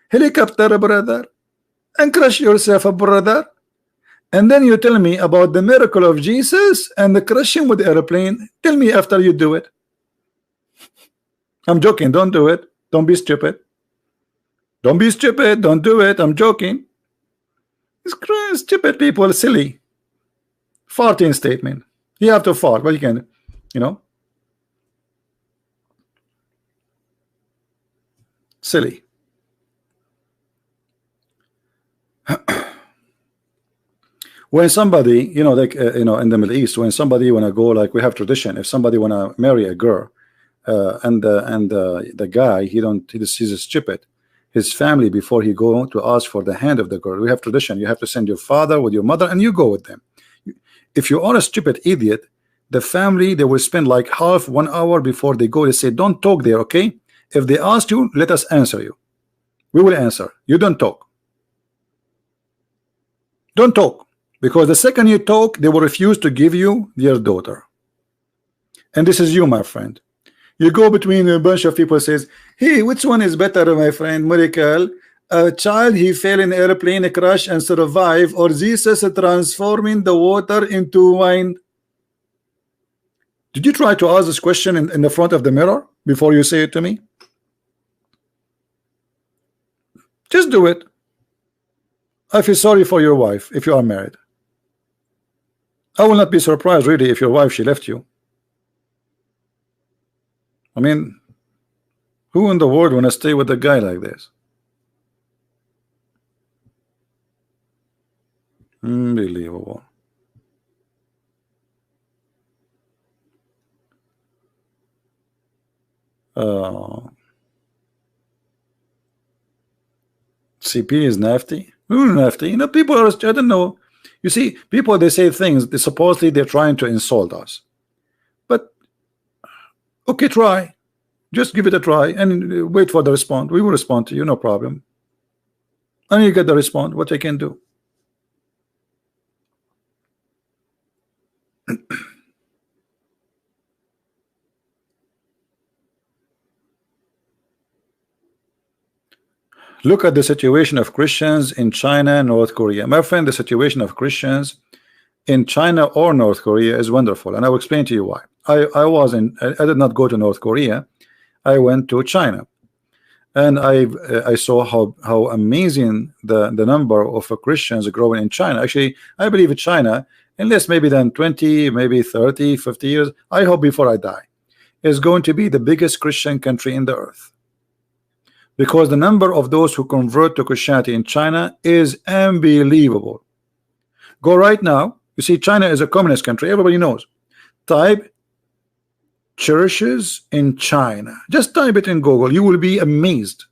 helicopter, brother, and crash yourself, brother, and then you tell me about the miracle of Jesus and the crashing with the airplane. Tell me after you do it. I'm joking. Don't do it. Don't be stupid. Don't be stupid. Don't do it. I'm joking. It's stupid people, silly. Farting statement. You have to fart, but you can, you know. Silly. When somebody, you know, like in the Middle East, when somebody wanna go, like we have tradition, if somebody wanna marry a girl, and the guy, he's stupid. His family, before he go to ask for the hand of the girl, we have tradition. You have to send your father with your mother, and you go with them. If you are a stupid idiot, the family, they will spend like half 1 hour before they go. They say, don't talk there, okay? If they ask you, let us answer you. We will answer. You don't talk. Don't talk, because the second you talk, they will refuse to give you their daughter. And this is you, my friend. You go between a bunch of people, says, hey, which one is better, my friend? Miracle, a child he fell in an airplane crash and survived, or Jesus transforming the water into wine? Did you try to ask this question in the front of the mirror before you say it to me? Just do it. I feel sorry for your wife if you are married. I will not be surprised really if your wife, she left you. I mean, who in the world want to stay with a guy like this? Unbelievable. CP is nasty. Nasty. You know, people are, I don't know. You see, people, they say things, they supposedly they're trying to insult us. But okay, try. Just give it a try and wait for the response. We will respond to you, no problem. And you get the response, what I can do. Look at the situation of Christians in China and North Korea. My friend, the situation of Christians in China or North Korea is wonderful, and I will explain to you why. I did not go to North Korea. I went to China, and I saw how amazing the number of Christians growing in China. Actually, I believe in China, in less maybe than 20, maybe 30, 50 years, I hope before I die, is going to be the biggest Christian country in the earth, because the number of those who convert to Christianity in China is unbelievable. Go right now. You see, China is a communist country. Everybody knows. Type churches in China. Just type it in Google. You will be amazed.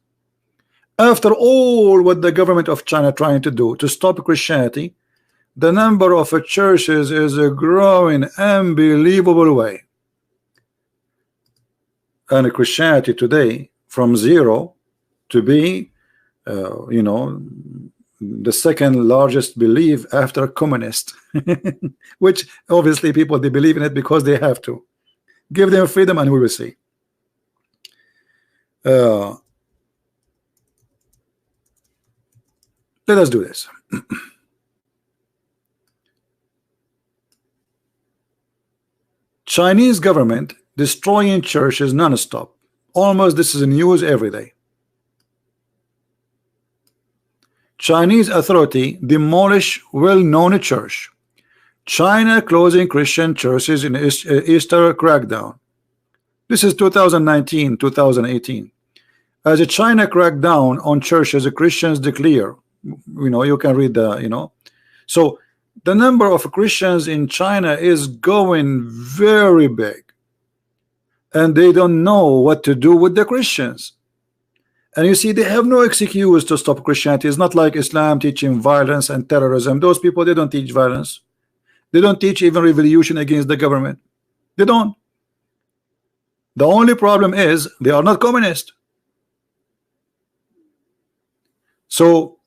After all what the government of China trying to do to stop Christianity, the number of churches is growing unbelievable way. And Christianity today, from zero to be you know, the second largest belief after communist, which obviously people, they believe in it because they have to. Give them freedom and we will see. Let us do this. Chinese government destroying churches non-stop. Almost this is news every day. Chinese authority demolish well-known church. China closing Christian churches in Easter crackdown. This is 2019, 2018. As a China crackdown on churches, the Christians declare, you know, you can read the, you know. So the number of Christians in China is going very big, and they don't know what to do with the Christians. And you see, they have no excuse to stop Christianity. It's not like Islam teaching violence and terrorism. Those people, they don't teach violence. They don't teach even revolution against the government. They don't. The only problem is they are not communist. So,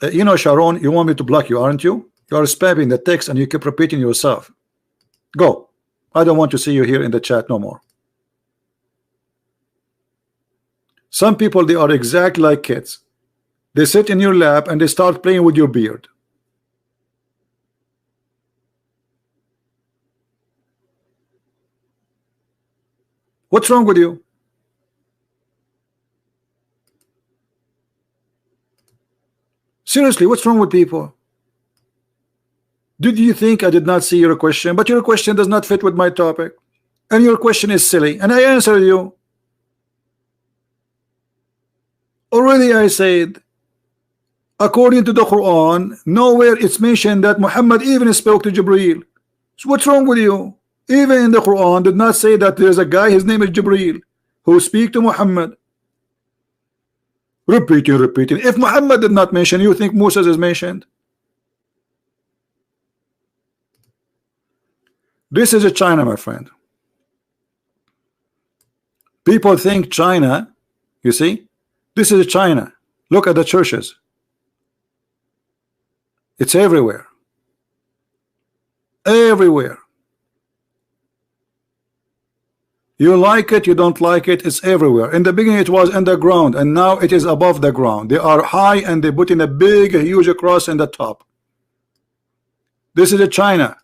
you know, Sharon, you want me to block you, aren't you? You are spamming the text and you keep repeating yourself. Go. I don't want to see you here in the chat no more. Some people, they are exactly like kids. They sit in your lap and they start playing with your beard. What's wrong with you? Seriously, what's wrong with people? Did you think I did not see your question? But your question does not fit with my topic, and your question is silly, and I answered you. Already I said, according to the Quran, nowhere it's mentioned that Muhammad even spoke to Jibreel. So what's wrong with you? Even in the Quran did not say that there's a guy, his name is Jibreel, who speak to Muhammad. Repeating. If Muhammad did not mention, you think Moses is mentioned? This is a China, my friend. People think China, you see, this is China. Look at the churches. It's everywhere. Everywhere. You like it, you don't like it, it's everywhere. In the beginning it was underground, and now it is above the ground. They are high and they put in a big, huge cross in the top. This is a China.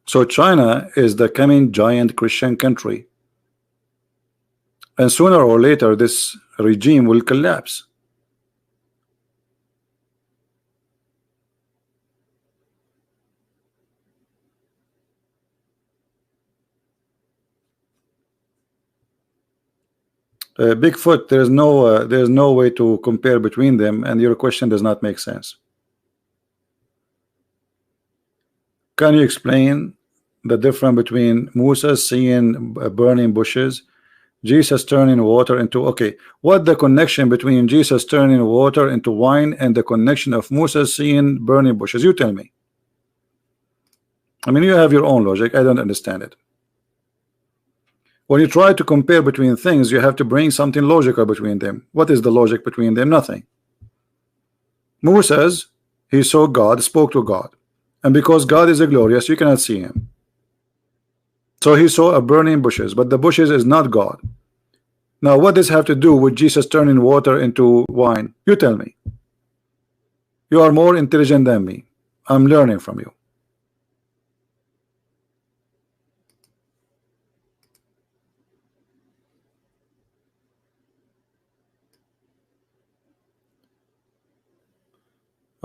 So China is the coming giant Christian country. And sooner or later, this regime will collapse. Bigfoot, there's no way to compare between them, and your question does not make sense. Can you explain the difference between Moses seeing burning bushes, Jesus turning water into, okay, what the connection between Jesus turning water into wine and the connection of Moses seeing burning bushes? You tell me. I mean, you have your own logic. I don't understand it. When you try to compare between things, you have to bring something logical between them. What is the logic between them? Nothing. Moses, he saw God, spoke to God, and because God is a glorious, you cannot see him. So he saw a burning bushes, but the bushes is not God. Now what does have to do with Jesus turning water into wine? You tell me. You are more intelligent than me. I'm learning from you.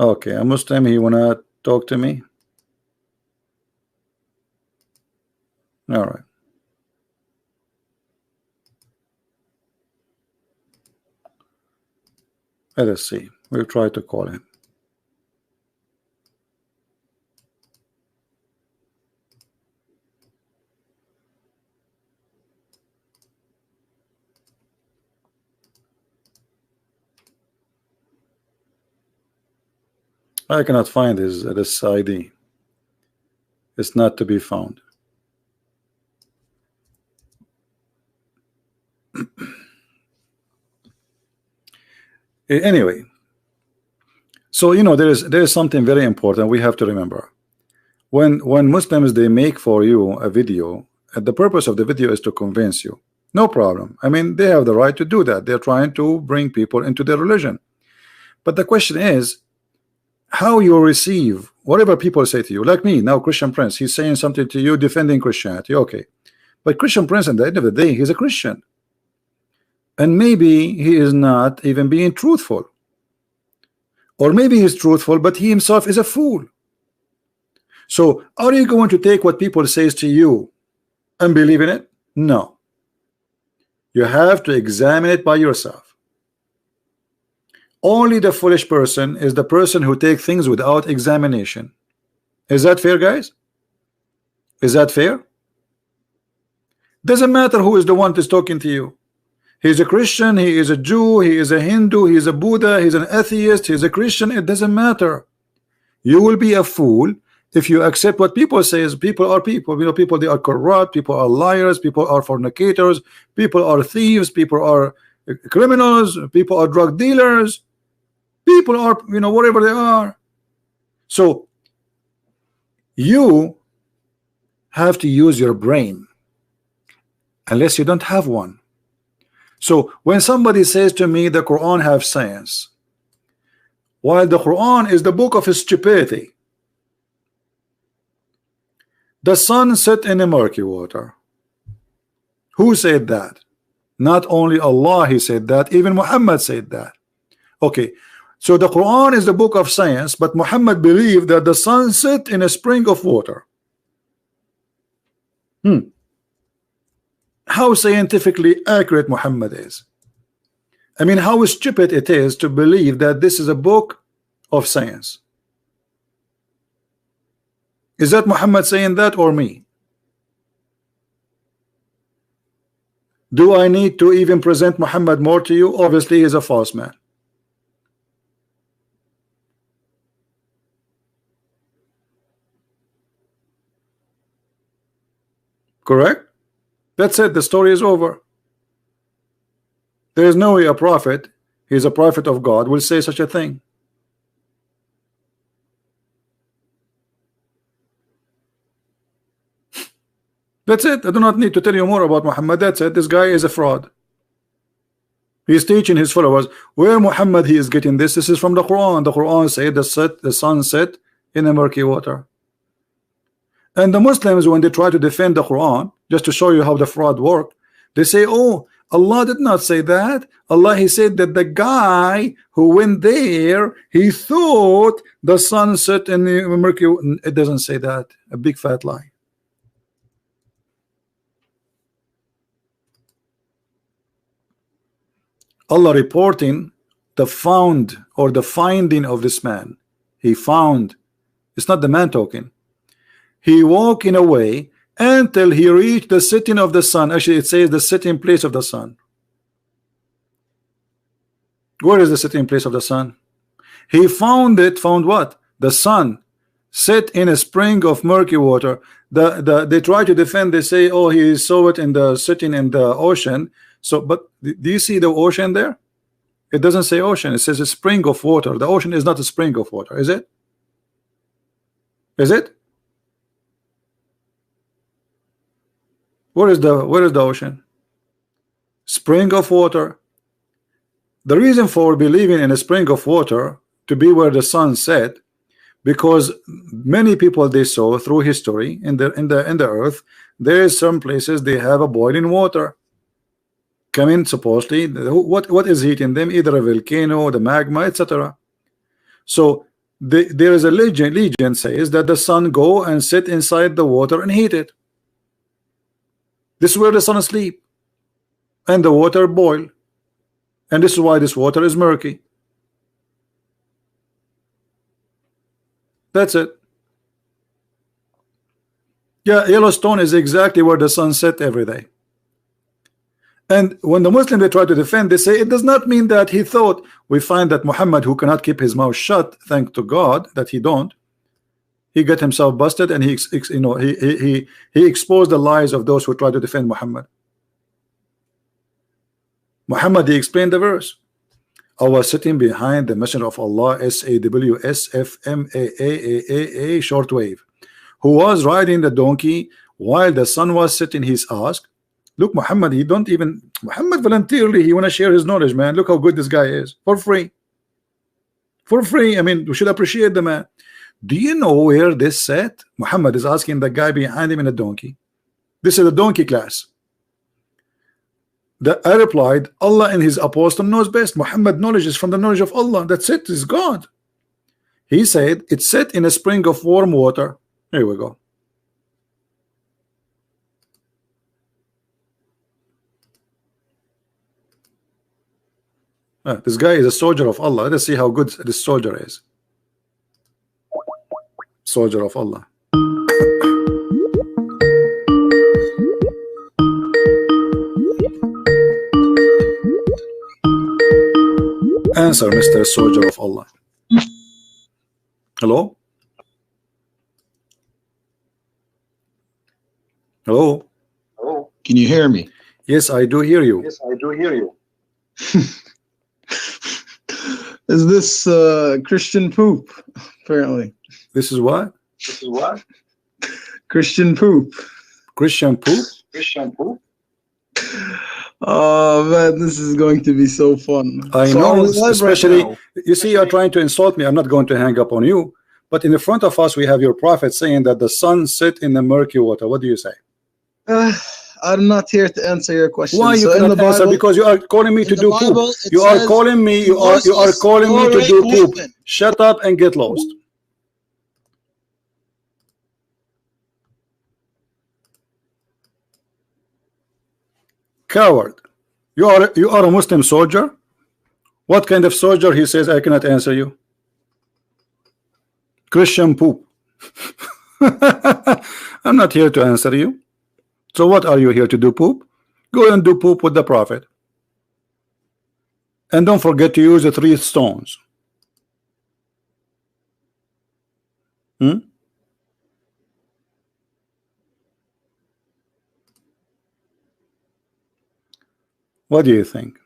Okay, a Muslim, he wanna talk to me? All right. Let us see. We'll try to call him. I cannot find this ID. It's not to be found. Anyway, so you know there is something very important we have to remember. When Muslims they make for you a video, the purpose of the video is to convince you. No problem. I mean, they have the right to do that. They're trying to bring people into their religion. But the question is how you receive whatever people say to you. Like me now, Christian Prince, he's saying something to you defending Christianity. Okay, but Christian Prince at the end of the day, he's a Christian, and maybe he is not even being truthful, or maybe he's truthful but he himself is a fool. So are you going to take what people says to you and believe in it? No, you have to examine it by yourself. Only the foolish person is the person who takes things without examination. Is that fair, guys? Is that fair? Doesn't matter who is the one that's talking to you. He's a Christian, he is a Jew, he is a Hindu, he is a Buddha, he's an atheist, he's a Christian. It doesn't matter. You will be a fool if you accept what people say. Is people are people. You know, people, they are corrupt, people are liars, people are fornicators, people are thieves, people are criminals, people are drug dealers, people are, you know, whatever they are. So you have to use your brain unless you don't have one. So when somebody says to me the Quran have science, while the Quran is the book of stupidity, the sun set in the murky water. Who said that? Not only Allah, he said that, even Muhammad said that. Okay, so the Quran is the book of science, but Muhammad believed that the sun set in a spring of water. How scientifically accurate Muhammad is. I mean, how stupid it is to believe that this is a book of science. Is that Muhammad saying that or me? Do I need to even present Muhammad more to you? Obviously, he's a false man. Correct? That's it. The story is over. There is no way a prophet, he's a prophet of God, will say such a thing. That's it. I do not need to tell you more about Muhammad. That's it. This guy is a fraud. He's teaching his followers where Muhammad he is getting this. This is from the Quran. The Quran said the sun set in a murky water. And the Muslims, when they try to defend the Quran, just to show you how the fraud worked, they say, oh, Allah did not say that. Allah, he said that the guy who went there, he thought the sun set in the murky. It doesn't say that. A big fat lie. Allah reporting the found or the finding of this man. He found. It's not the man talking. He walked in a way until he reached the setting of the sun. Actually, it says the setting place of the sun. Where is the setting place of the sun? He found it. Found what? The sun set in a spring of murky water. They try to defend. They say, oh, he saw it in the setting in the ocean. So, but do you see the ocean there? It doesn't say ocean. It says a spring of water. The ocean is not a spring of water, is it? Is it? Where is the ocean? Spring of water. The reason for believing in a spring of water to be where the sun set, because many people they saw through history in the earth, there is some places they have a boiling water coming, supposedly. What is heating them? Either a volcano, the magma, etc. So there is a legend says that the sun go and sit inside the water and heat it. This is where the sun asleep and the water boil, and this is why this water is murky. That's it. Yeah, Yellowstone is exactly where the sun set every day. And when the Muslim they try to defend, they say it does not mean that he thought. We find that Muhammad, who cannot keep his mouth shut, thank to God that he don't, he got himself busted, and he exposed the lies of those who try to defend Muhammad. Muhammad, he explained the verse. I was sitting behind the Messenger of Allah, SAWSFMAAAA shortwave, who was riding the donkey while the sun was setting. He's asked, look, Muhammad, Muhammad voluntarily, he want to share his knowledge, man. Look how good this guy is, for free. For free. I mean, we should appreciate the man. Do you know where this set? Muhammad is asking the guy behind him in a donkey. This is a donkey class. I replied, Allah and his apostle knows best. Muhammad knowledge is from the knowledge of Allah. That's it, is God. He said it's set in a spring of warm water. Here we go. This guy is a soldier of Allah. Let's see how good this soldier is. Soldier of Allah. Answer, Mr. Soldier of Allah. Hello? Hello? Hello? Can you hear me? Yes, I do hear you. Yes, I do hear you. Is this Christian poop? Apparently. This is what? This is what? Christian poop. Christian poop? Christian poop? Oh man, this is going to be so fun. I know, especially, right, you see, you're trying to insult me. I'm not going to hang up on you, but in the front of us we have your prophet saying that the sun set in the murky water. What do you say? I'm not here to answer your question. Why you cannot answer? Because you are calling me to do poop. You are calling me. You are calling me to do poop. Shut up and get lost. Coward. You are a Muslim soldier. What kind of soldier? He says I cannot answer you. Christian poop. I'm not here to answer you. So what are you here to do? Poop? Go and do poop with the prophet. And don't forget to use the 3 stones. What do you think?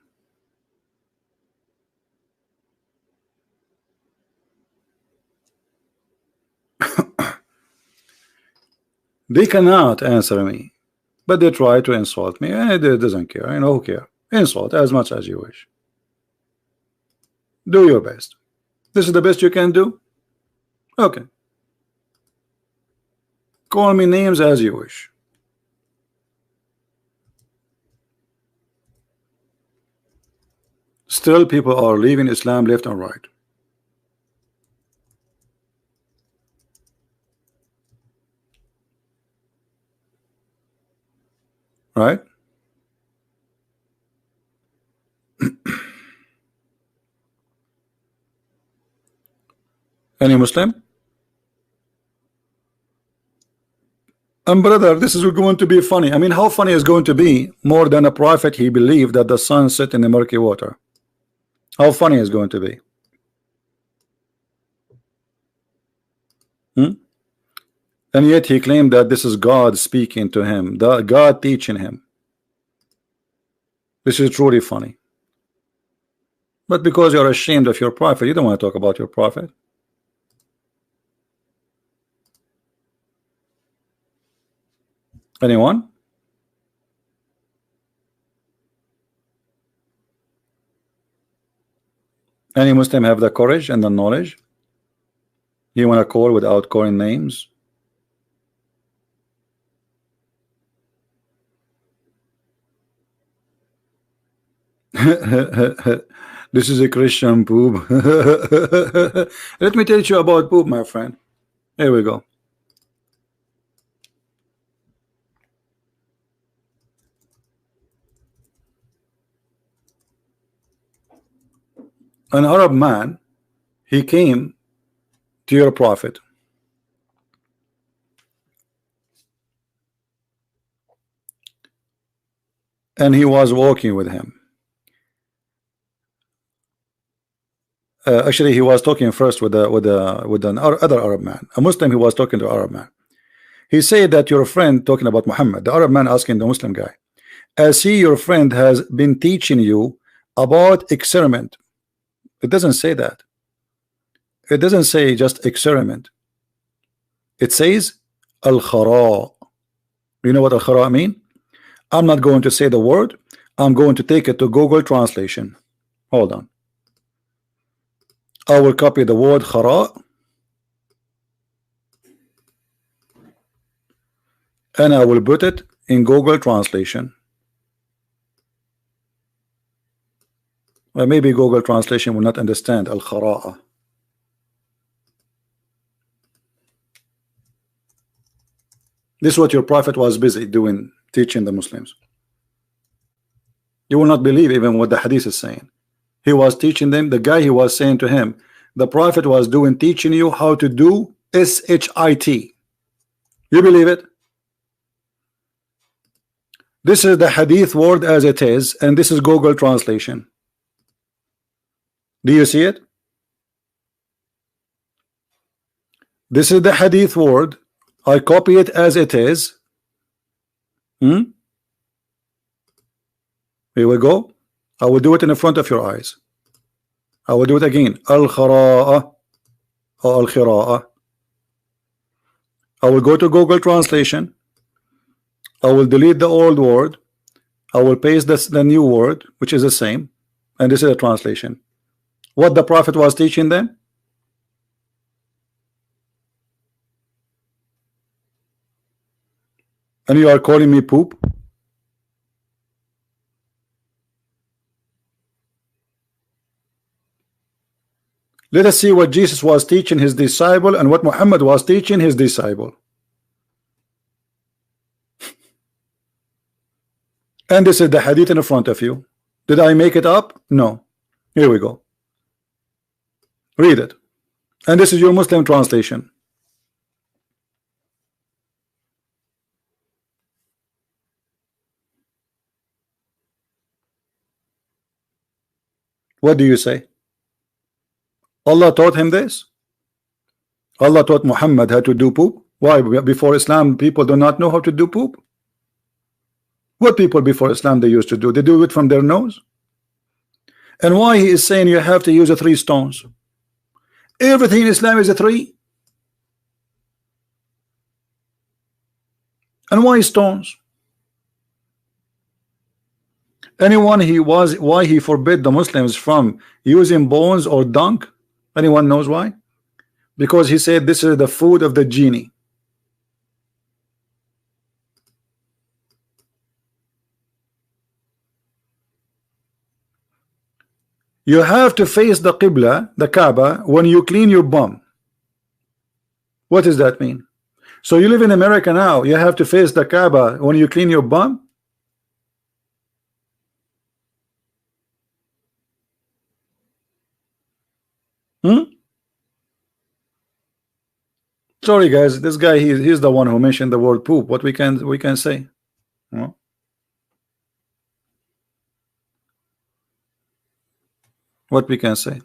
They cannot answer me, but they try to insult me, and it doesn't care. I know who care. Insult as much as you wish. Do your best. This is the best you can do. Okay. Call me names as you wish. Still, people are leaving Islam left and right. Right? Any Muslim? Brother, this is going to be funny. I mean, how funny is going to be more than a prophet? He believed that the sun set in the murky water. How funny is going to be? And yet he claimed that this is God speaking to him, God teaching him. This is truly funny. But because you're ashamed of your prophet, you don't want to talk about your prophet. Anyone? Any Muslim have the courage and the knowledge? You want to call without calling names? This is a Christian poop. Let me teach you about poop, my friend. Here we go. An Arab man, he came to your prophet, and he was walking with him. Actually, he was talking first with an other Arab man, a Muslim. He was talking to an Arab man. He said that your friend, talking about Muhammad, the Arab man asking the Muslim guy, I see your friend has been teaching you about experiment. It doesn't say that. It doesn't say just experiment. It says al-khara. You know what al-khara mean? I'm not going to say the word. I'm going to take it to Google translation. Hold on. I will copy the word khara and I will put it in Google translation. Well, maybe Google translation will not understand al-khara'a. This is what your prophet was busy doing, teaching the Muslims. You will not believe even what the hadith is saying. He was teaching them, the guy he was saying to him, the prophet was doing, teaching you how to do S-H-I-T. You believe it? This is the hadith word as it is, and this is Google translation. Do you see it? This is the hadith word. I copy it as it is. Here we go. I will do it in the front of your eyes. I will do it again. Al-khara'a or al-khira'a. I will go to Google translation. I will delete the old word. I will paste the new word, which is the same. And this is a translation. What the prophet was teaching them? And you are calling me poop? Let us see what Jesus was teaching his disciple and what Muhammad was teaching his disciple. And this is the hadith in front of you. Did I make it up? No. Here we go. Read it. And this is your Muslim translation. What do you say? Allah taught him this? Allah taught Muhammad how to do poop? Why? Before Islam, people do not know how to do poop? What people before Islam they used to do? They do it from their nose? And why he is saying you have to use the 3 stones? Everything in Islam is a 3. And why stones? Anyone why he forbid the Muslims from using bones or dung? Anyone knows why? Because he said this is the food of the genie. You have to face the Qibla, the Kaaba, when you clean your bum. What does that mean? So you live in America now, you have to face the Kaaba when you clean your bum? Sorry guys, this guy he's the one who mentioned the word poop. What we can say? What we can say?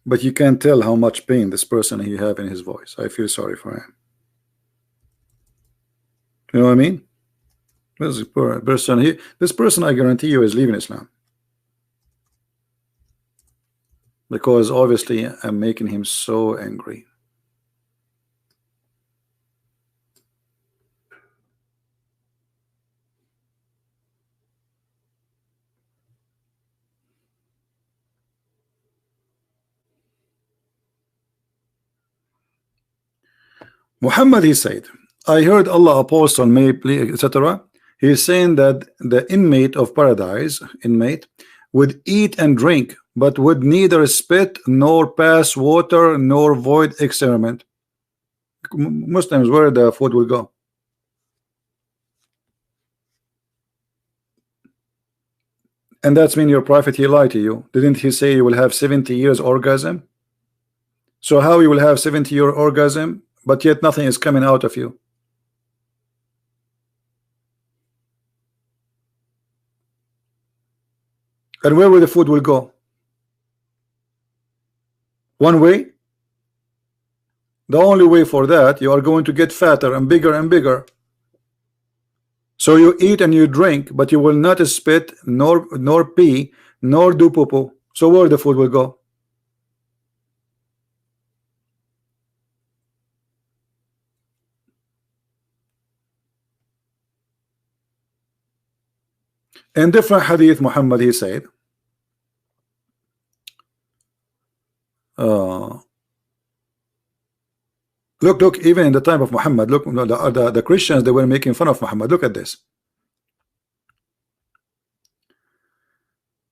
but you can't tell how much pain this person he have in his voice. I feel sorry for him. You know what I mean? This person here, this person, I guarantee you, is leaving Islam, because obviously I'm making him so angry. Muhammad, he said, I heard Allah apostle may please, etc. He is saying that the inmate of paradise, would eat and drink, but would neither spit nor pass water nor void excrement. Muslims, where the food will go? And that's mean your prophet, he lied to you. Didn't he say you will have 70 years orgasm? So how you will have 70-year orgasm, but yet nothing is coming out of you? And where will the food will go? One way? The only way for that, you are going to get fatter and bigger and bigger. So you eat and you drink, but you will not spit, nor pee, nor do poo-poo. So where the food will go? In different hadith, Muhammad, he said, look, even in the time of Muhammad, look, the Christians, they were making fun of Muhammad. Look at this.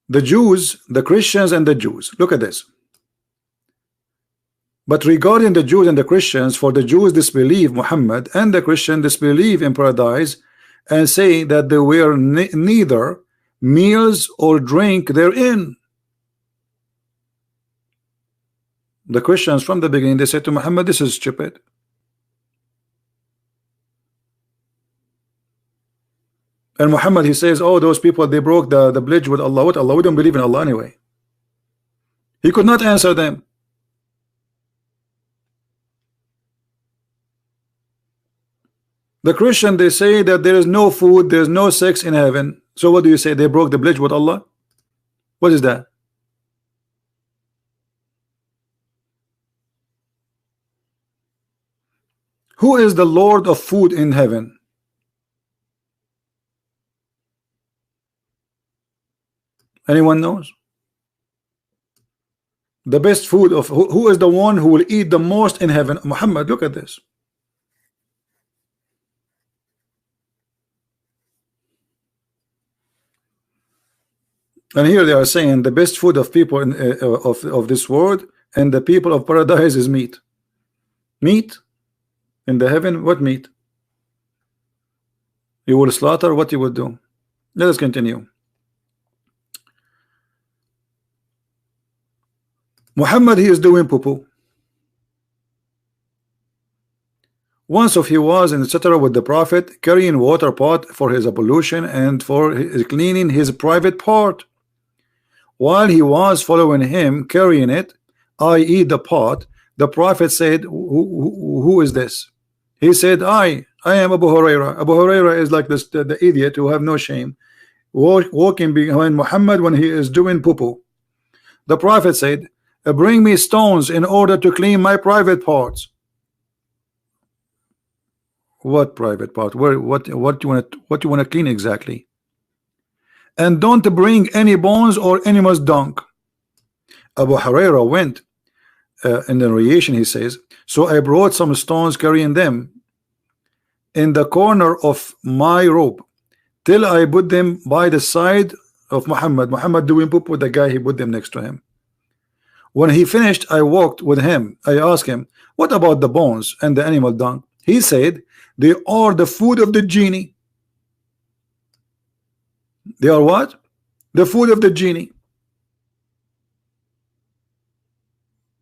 The Jews, the Christians and the Jews, look at this. But regarding the Jews and the Christians, for the Jews disbelieve Muhammad, and the Christian disbelieve in paradise, and say that there were neither meals or drink therein. The Christians from the beginning, they said to Muhammad, this is stupid. And Muhammad, he says, oh, those people, they broke the bridge with Allah. What Allah? We don't believe in Allah anyway. He could not answer them. The Christian, they say that there is no food, there is no sex in heaven. So what do you say? They broke the bridge with Allah? What is that? Who is the Lord of food in heaven? Anyone knows? The best food of who is the one who will eat the most in heaven? Muhammad, look at this. And here they are saying the best food of people in, of this world and the people of paradise is meat. Meat in the heaven. What meat? You will slaughter. What you would do? Let us continue. Muhammad, he is doing poo-poo. Once he was in etc. with the Prophet, carrying water pot for his ablution and for his cleaning his private part. While he was following him carrying it, i.e. the pot, the Prophet said, who is this? He said, I am Abu Huraira. Abu Huraira is like this, the idiot who have no shame, walking behind Muhammad when he is doing poo-poo. The Prophet said, bring me stones in order to clean my private parts. What private part? Where? What you want to clean exactly? And don't bring any bones or animal's dung. Abu Huraira went in the narration, he says, so I brought some stones carrying them in the corner of my robe till I put them by the side of Muhammad. Muhammad doing poop with the guy, he put them next to him. When he finished, I walked with him. I asked him, what about the bones and the animal dung? He said, they are the food of the genie. They are what? The food of the genie.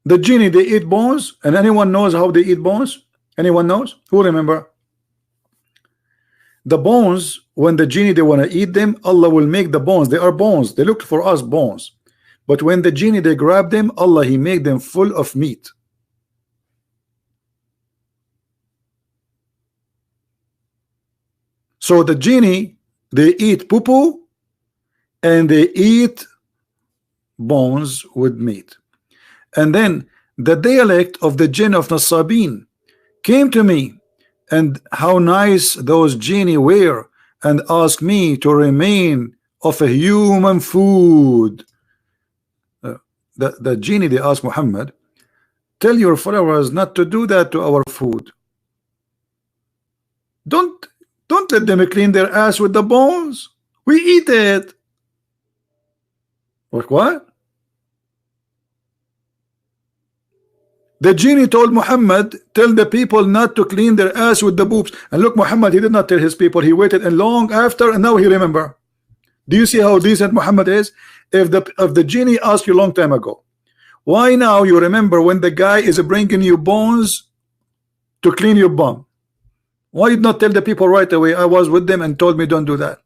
The genie, they eat bones, and anyone knows how they eat bones? Anyone knows? Who remember? The bones, when the genie, they want to eat them, Allah will make the bones. They are bones. They look for us bones. But when the genie they grabbed them, Allah He made them full of meat. So the genie they eat poo-poo and they eat bones with meat. And then the dialect of the jinn of Nasabin came to me, and how nice those genie were, and asked me to remain of a human food. The genie they asked Muhammad, tell your followers not to do that to our food. Don't let them clean their ass with the bones. We eat it. Like what? The genie told Muhammad, tell the people not to clean their ass with the boobs. And look, Muhammad, he did not tell his people. He waited and long after, and now he remember. Do you see how decent Muhammad is? If the genie asked you a long time ago, why now you remember when the guy is bringing you bones to clean your bum? Why did not tell the people right away? I was with them and told me don't do that.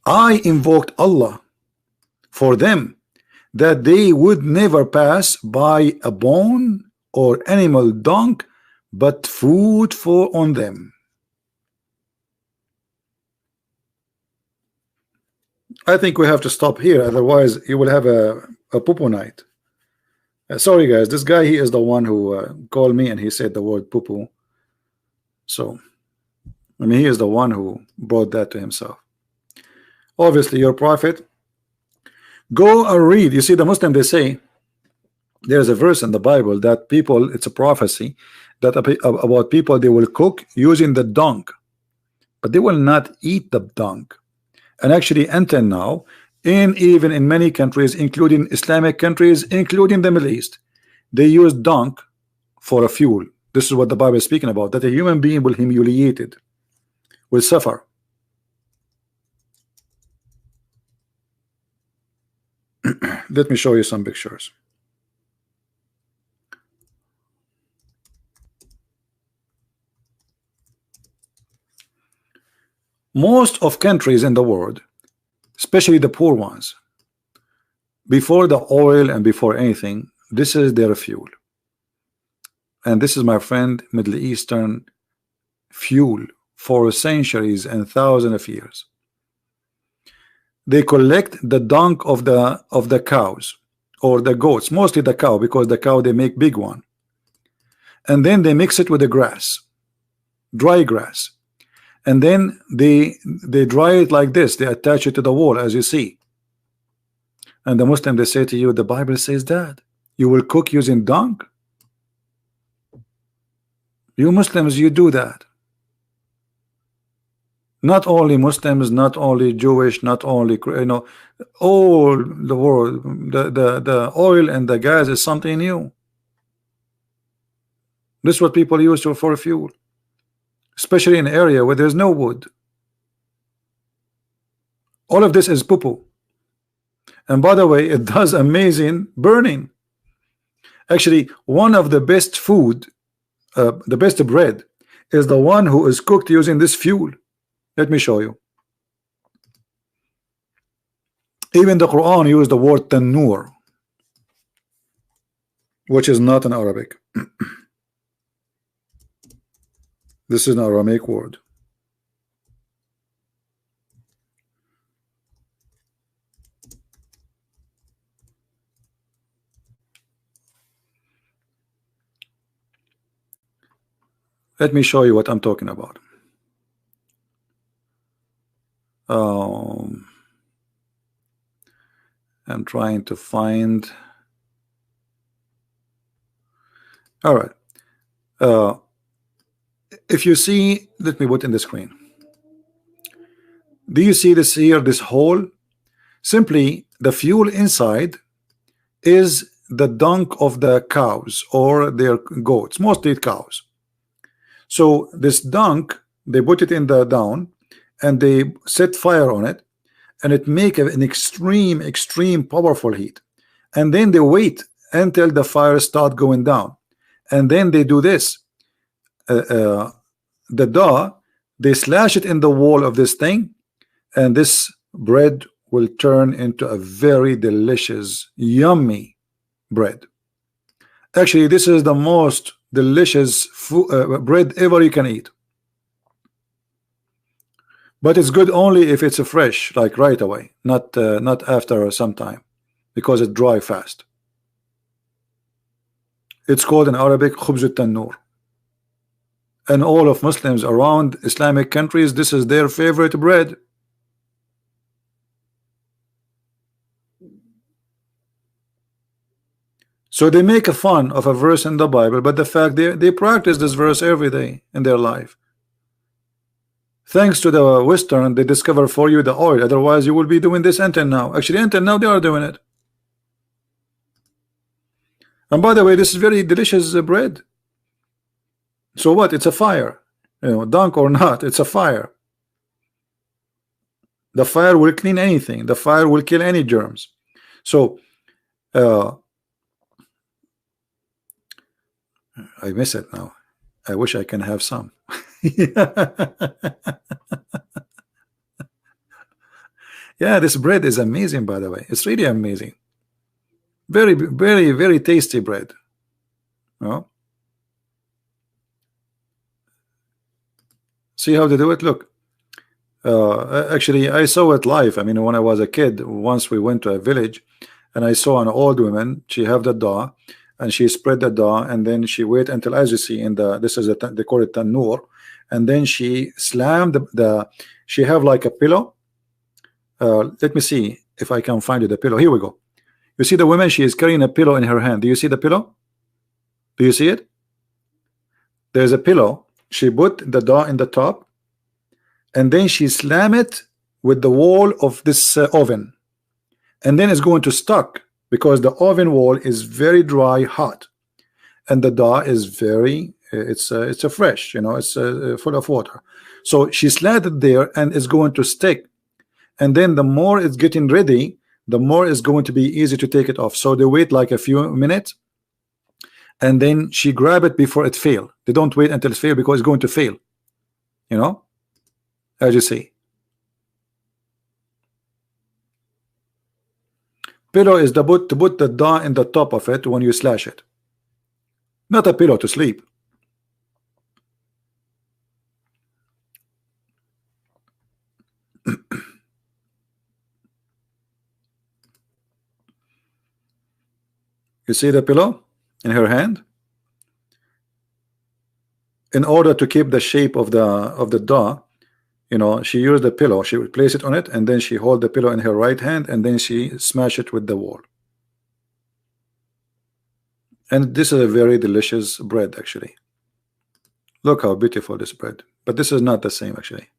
I invoked Allah for them that they would never pass by a bone or animal dung, but food for on them. I think we have to stop here, otherwise you will have a poo-poo night. Sorry guys, this guy, he is the one who called me and he said the word poo-poo. So I mean, he is the one who brought that to himself. Obviously your prophet, go and read. You see, the Muslim, they say there's a verse in the Bible that people, it's a prophecy that about people, they will cook using the dung, but they will not eat the dung. And actually until now, even in many countries, including Islamic countries, including the Middle East, they use dung for a fuel. This is what the Bible is speaking about, that a human being will humiliate it, will suffer. Let me show you some pictures. Most of countries in the world, especially the poor ones, before the oil and before anything, this is their fuel. And this is, my friend, Middle Eastern fuel for centuries and thousands of years. They collect the dung of the cows or the goats, mostly the cow, because the cow they make big one, and then they mix it with the grass, dry grass, and then they dry it like this. They attach it to the wall, as you see. And the Muslim, they say to you, the Bible says that you will cook using dung. You Muslims, you do that. Not only Muslims, not only Jewish, not only, you know, all the world, the oil and the gas is something new. This is what people use for fuel, especially in an area where there's no wood. All of this is poo-poo. And by the way, it does amazing burning. Actually, one of the best food, the best bread, is the one who is cooked using this fuel. Let me show you. Even the Quran used the word tanur, which is not an Arabic. This is an Aramaic word. Let me show you what I'm talking about. I'm trying to find. All right. If you see, let me put in the screen. Do you see this here, this hole? Simply the fuel inside is the dung of the cows or their goats, mostly cows. So this dung, they put it in the down and they set fire on it, and it make an extreme powerful heat, and then they wait until the fire start going down, and then they do this. the dough, they slash it in the wall of this thing, and this bread will turn into a very delicious, yummy bread. Actually, this is the most delicious bread ever you can eat. But it's good only if it's fresh, like right away, not after some time, because it dry fast. It's called in Arabic khubz al-tanur. And all of Muslims around Islamic countries, this is their favorite bread. So they make a fun of a verse in the Bible, but the fact they practice this verse every day in their life. Thanks to the Western, they discover for you the oil. Otherwise, you will be doing this until now. Actually, until now, they are doing it. And by the way, this is very delicious bread. So what? It's a fire. You know, dunk or not, it's a fire. The fire will clean anything. The fire will kill any germs. So, I miss it now. I wish I can have some. Yeah, this bread is amazing, by the way. It's really amazing. Very, very, very tasty bread. Oh. See how they do it? Look. Actually, I saw it live. I mean, when I was a kid, once we went to a village, and I saw an old woman. She have the dough, and she spread the dough, and then she wait until, as you see in the, this is they call it tanur, and then she slammed she have like a pillow. Let me see if I can find you the pillow. Here we go. You see the woman, she is carrying a pillow in her hand. Do you see the pillow? Do you see it? There's a pillow. She put the dough in the top, and then she slam it with the wall of this oven, and then it's going to stuck because the oven wall is very dry, hot, and the dough is very it's a fresh, you know, it's full of water. So she slammed it there, and it's going to stick. And then the more it's getting ready, the more it's going to be easy to take it off. So they wait like a few minutes, and then she grab it before it fail. They don't wait until it fail because it's going to fail, you know, as you see. Pillow is to put the dough in the top of it when you slash it, not a pillow to sleep. You see the pillow in her hand? In order to keep the shape of the dough, you know, she used the pillow. She would place it on it, and then she hold the pillow in her right hand, and then she smash it with the wall. And this is a very delicious bread, actually. Look how beautiful this bread. But this is not the same, actually.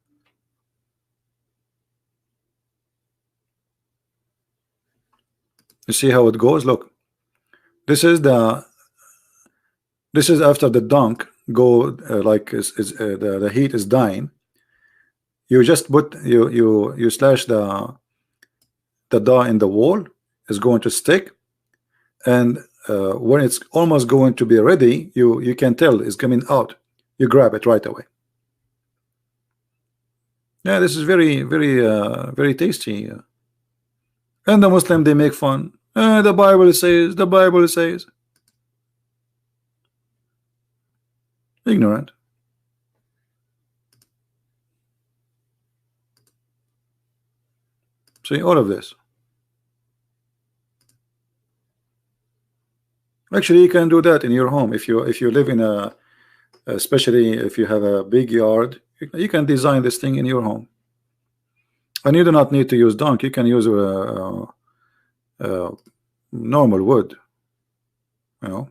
You see how it goes? Look. This is after the dunk go like the heat is dying. You just put you slash the dough in the wall. It's going to stick, and when it's almost going to be ready, you can tell it's coming out. You grab it right away. Yeah, this is very, very, very tasty. And the Muslim, they make fun. The Bible says, the Bible says. Ignorant. See all of this. Actually, you can do that in your home if you live in a, especially if you have a big yard, you can design this thing in your home. And you do not need to use dung. You can use normal wood, you know.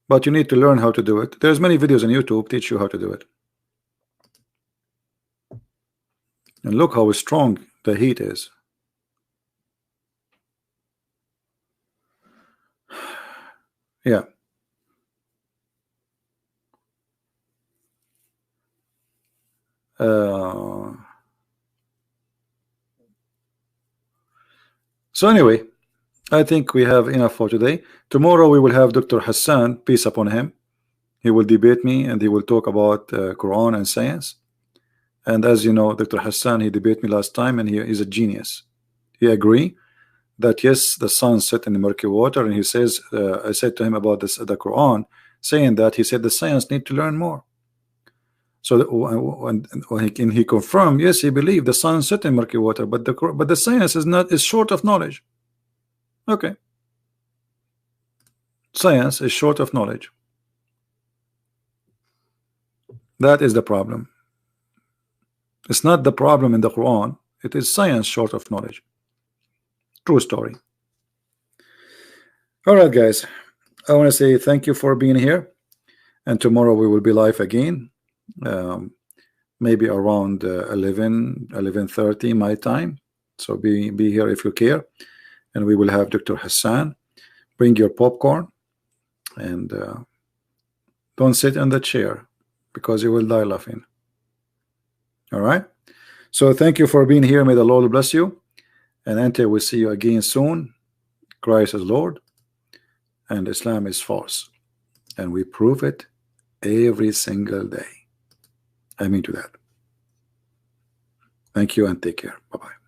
But you need to learn how to do it. There's many videos on YouTube teach you how to do it. And look how strong the heat is. Yeah. So anyway, I think we have enough for today. Tomorrow we will have Dr. Hassan, peace upon him. He will debate me, and he will talk about Quran and science. And as you know, Dr. Hassan, he debated me last time, and he is a genius. He agree that yes, the sun set in the murky water, and he says, I said to him about this, the Quran, saying that he said the science need to learn more. So when he confirmed, yes, he believed the sun set in murky water, but the science is short of knowledge. Okay, science is short of knowledge. That is the problem. It's not the problem in the Quran. It is science short of knowledge. True story. All right, guys. I want to say thank you for being here. And tomorrow we will be live again. Maybe around 11:30 my time. So be here if you care. And we will have Dr. Hassan. Bring your popcorn. And don't sit in the chair, because you will die laughing. All right. So thank you for being here. May the Lord bless you. And until we see you again soon, Christ is Lord and Islam is false. And we prove it every single day. I mean to that. Thank you and take care. Bye-bye.